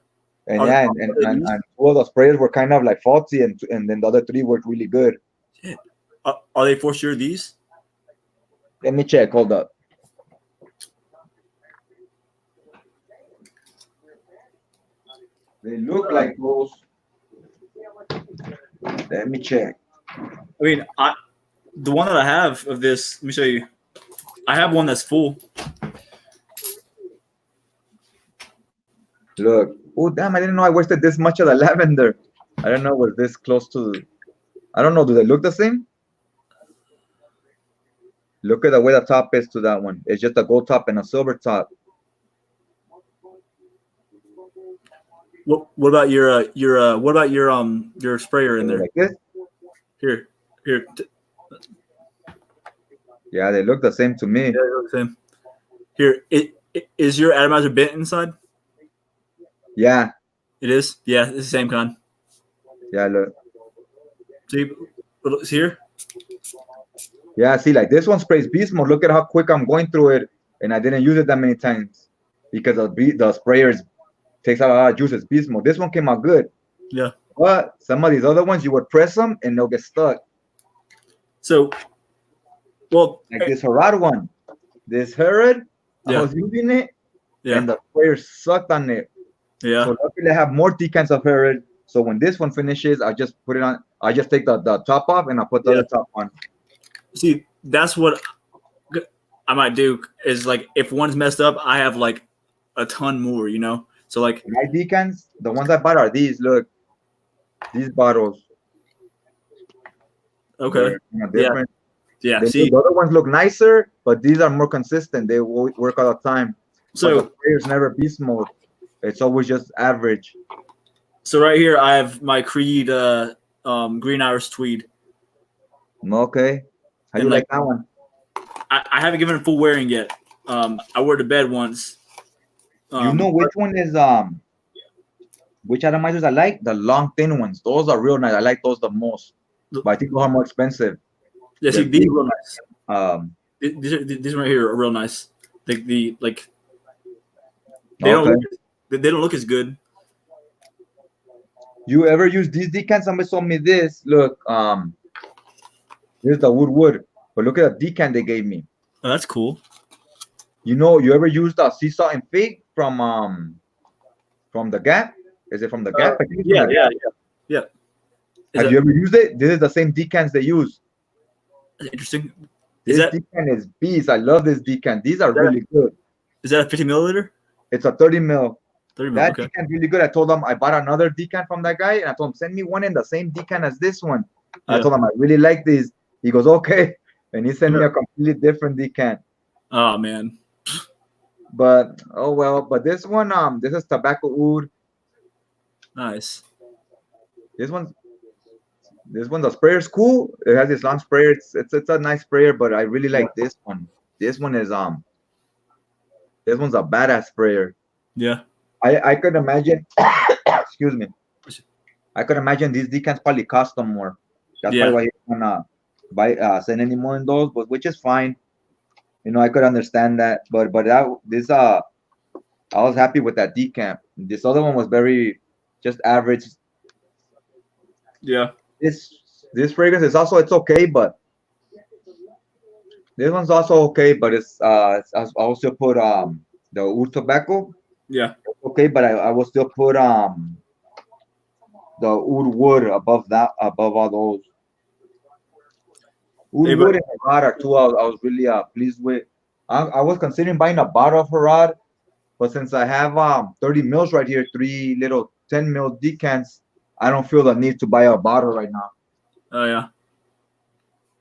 And and two of the sprayers were kind of like faulty, and then the other three worked really good. Shit. Are they for sure these? Let me check. Hold up. They look like those. Let me check. I mean, the one that I have of this. Let me show you. I have one that's full. Look. Oh damn! I didn't know I wasted this much of the lavender. I don't know it was this close to. I don't know. Do they look the same? Look at the way the top is to that one. It's just a gold top and a silver top. What about your sprayer in there? Like this? Here. Yeah, they look the same to me. Yeah, they look the same. Here, is your atomizer bent inside? Yeah. It is. Yeah, it's the same kind. Yeah, look. See here. Yeah, see, like this one sprays beast mode. Look at how quick I'm going through it, and I didn't use it that many times because the sprayers takes out a lot of juices. Beast mode. This one came out good. Yeah. But some of these other ones, you would press them and they'll get stuck. So, well, like this Herod one. This Herod, I was using it, and the sprayer sucked on it. Yeah. So luckily I have more decants of Herod. So when this one finishes, I just put it on. I just take the top off and I put the other top on. See, that's what I might do. Is like if one's messed up, I have like a ton more. So like my decants, the ones I bought are these. Look, these bottles. Okay. Different. Yeah. See, the other ones look nicer, but these are more consistent. They will work all the time. So the sprayer's never beast mode. It's always just average. So right here, I have my Creed Green Irish Tweed. Okay. How do you like that one? I haven't given it full wearing yet. I wore it to bed once. You know which one is which atomizers I like? The long thin ones. Those are real nice. I like those the most. But I think those are more expensive. Yeah, see, these are real nice. These right here are real nice. They don't look as good. You ever use these decants? Somebody sold me this. Look, here's the wood. But look at the decant they gave me. Oh, that's cool. You ever used the sea salt and fig from the Gap? Is it from the Gap? Yeah. Have you ever used it? This is the same decants they use. Interesting. This decant is beast. I love this decant. These are really good. Is that a 50 milliliter? It's a 30 mil. 30 mil. That Okay. decant really good. I told him I bought another decant from that guy, and I told him send me one in the same decant as this one. I told him I really like these. He goes okay, and he sent me a completely different decant. Oh man. But oh well. But this one, this is tobacco oud. Nice. This one, the sprayer's cool. It has this long sprayer. It's a nice sprayer, but I really like this one. This one is this one's a badass sprayer. Yeah. I could imagine. Excuse me. I could imagine these decants probably cost them more. That's probably why you wanna send any more in those, but which is fine. I could understand that, but I was happy with that decant. This other one was very just average. Yeah. This fragrance is also it's okay, but this one's also okay, but it's I also put the oud tobacco. Yeah. Okay, but I will still put the oud wood above all those. Oud wood and Harad are two I was really pleased with. I was considering buying a bottle of Harad, but since I have 30 mils right here, 3 little 10 mil decants, I don't feel the need to buy a bottle right now. Oh yeah.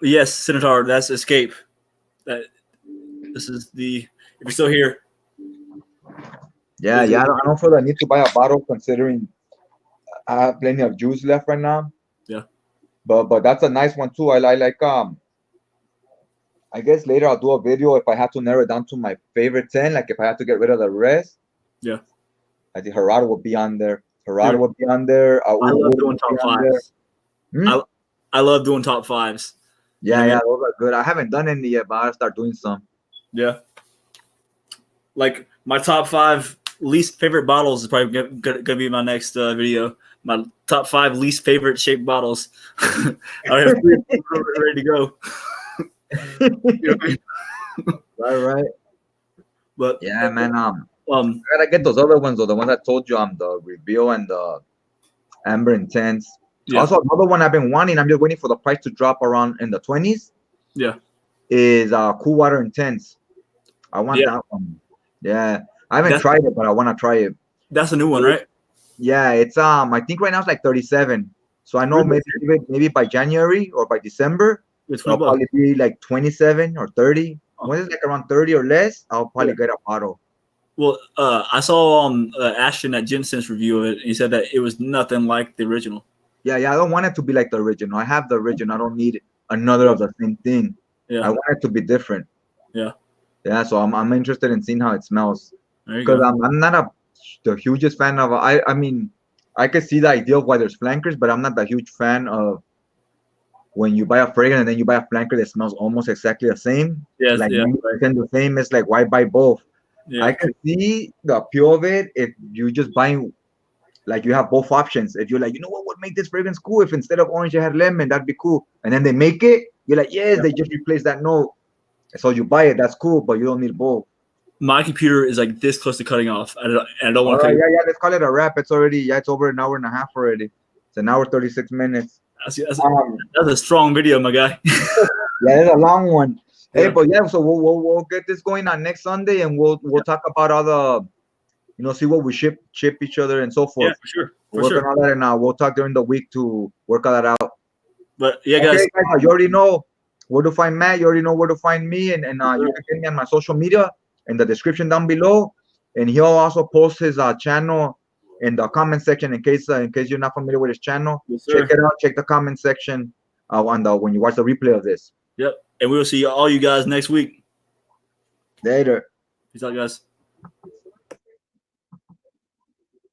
Yes, Senator, that's Escape. This is if you're still here. Yeah, I don't feel the need to buy a bottle considering I have plenty of juice left right now. Yeah. But that's a nice one too. I like I guess later I'll do a video if I have to narrow it down to my favorite 10, like if I have to get rid of the rest. Yeah. I think Harad will be on there. Harad will be on there. I love doing top fives. I love doing top fives. Yeah, those are good. I haven't done any yet, but I'll start doing some. Yeah. Like my top 5 least favorite bottles is probably gonna be my next video. My top 5 least favorite shaped bottles. I have 3 ready to go. Right. But yeah, man. I gotta get those other ones though. The ones I told you, the Reveal and the Amber Intense. Yeah. Also, another one I've been wanting. I'm just waiting for the price to drop around in the 20s. Yeah. Is Cool Water Intense. I want that one. Yeah, I haven't tried it, but I want to try it. That's a new one, right? Yeah, it's I think right now it's like 37. So I know maybe by January or by December it'll probably be like 27 or 30. When it's like around 30 or less, I'll probably get a bottle. Well, I saw Ashton at Jensen's review it. And he said that it was nothing like the original. Yeah, I don't want it to be like the original. I have the original. I don't need another of the same thing. Yeah. I want it to be different. Yeah. Yeah, so I'm interested in seeing how it smells. Because I'm not the hugest fan of. I mean, I could see the idea of why there's flankers, but I'm not the huge fan of when you buy a fragrance and then you buy a flanker that smells almost exactly the same. Yes, like 90% the same. It's like, why buy both? Yeah. I can see the appeal of it if you just buying, like you have both options. If you're like, you know what would make this fragrance cool? If instead of orange you had lemon, that'd be cool. And then they make it, you're like, yes, they just replace that note. So you buy it, that's cool, but you don't need both. My computer is like this close to cutting off. I don't want to. Yeah, let's call it a wrap. It's already, it's over an hour and a half already. It's an hour 36 minutes. That's a strong video, my guy. Yeah, it's a long one. Hey, but yeah, so we'll get this going on next Sunday, and we'll talk about all the, see what we ship each other and so forth. Yeah, for sure. We'll work on all that, and we'll talk during the week to work all that out. But yeah, guys, you already know where to find Matt. You already know where to find me, and you can get me on my social media in the description down below, and he'll also post his channel in the comment section in case you're not familiar with his channel. Yes, check it out. Check the comment section when you watch the replay of this. Yep, and we will see all you guys next week. Later. Peace out, guys.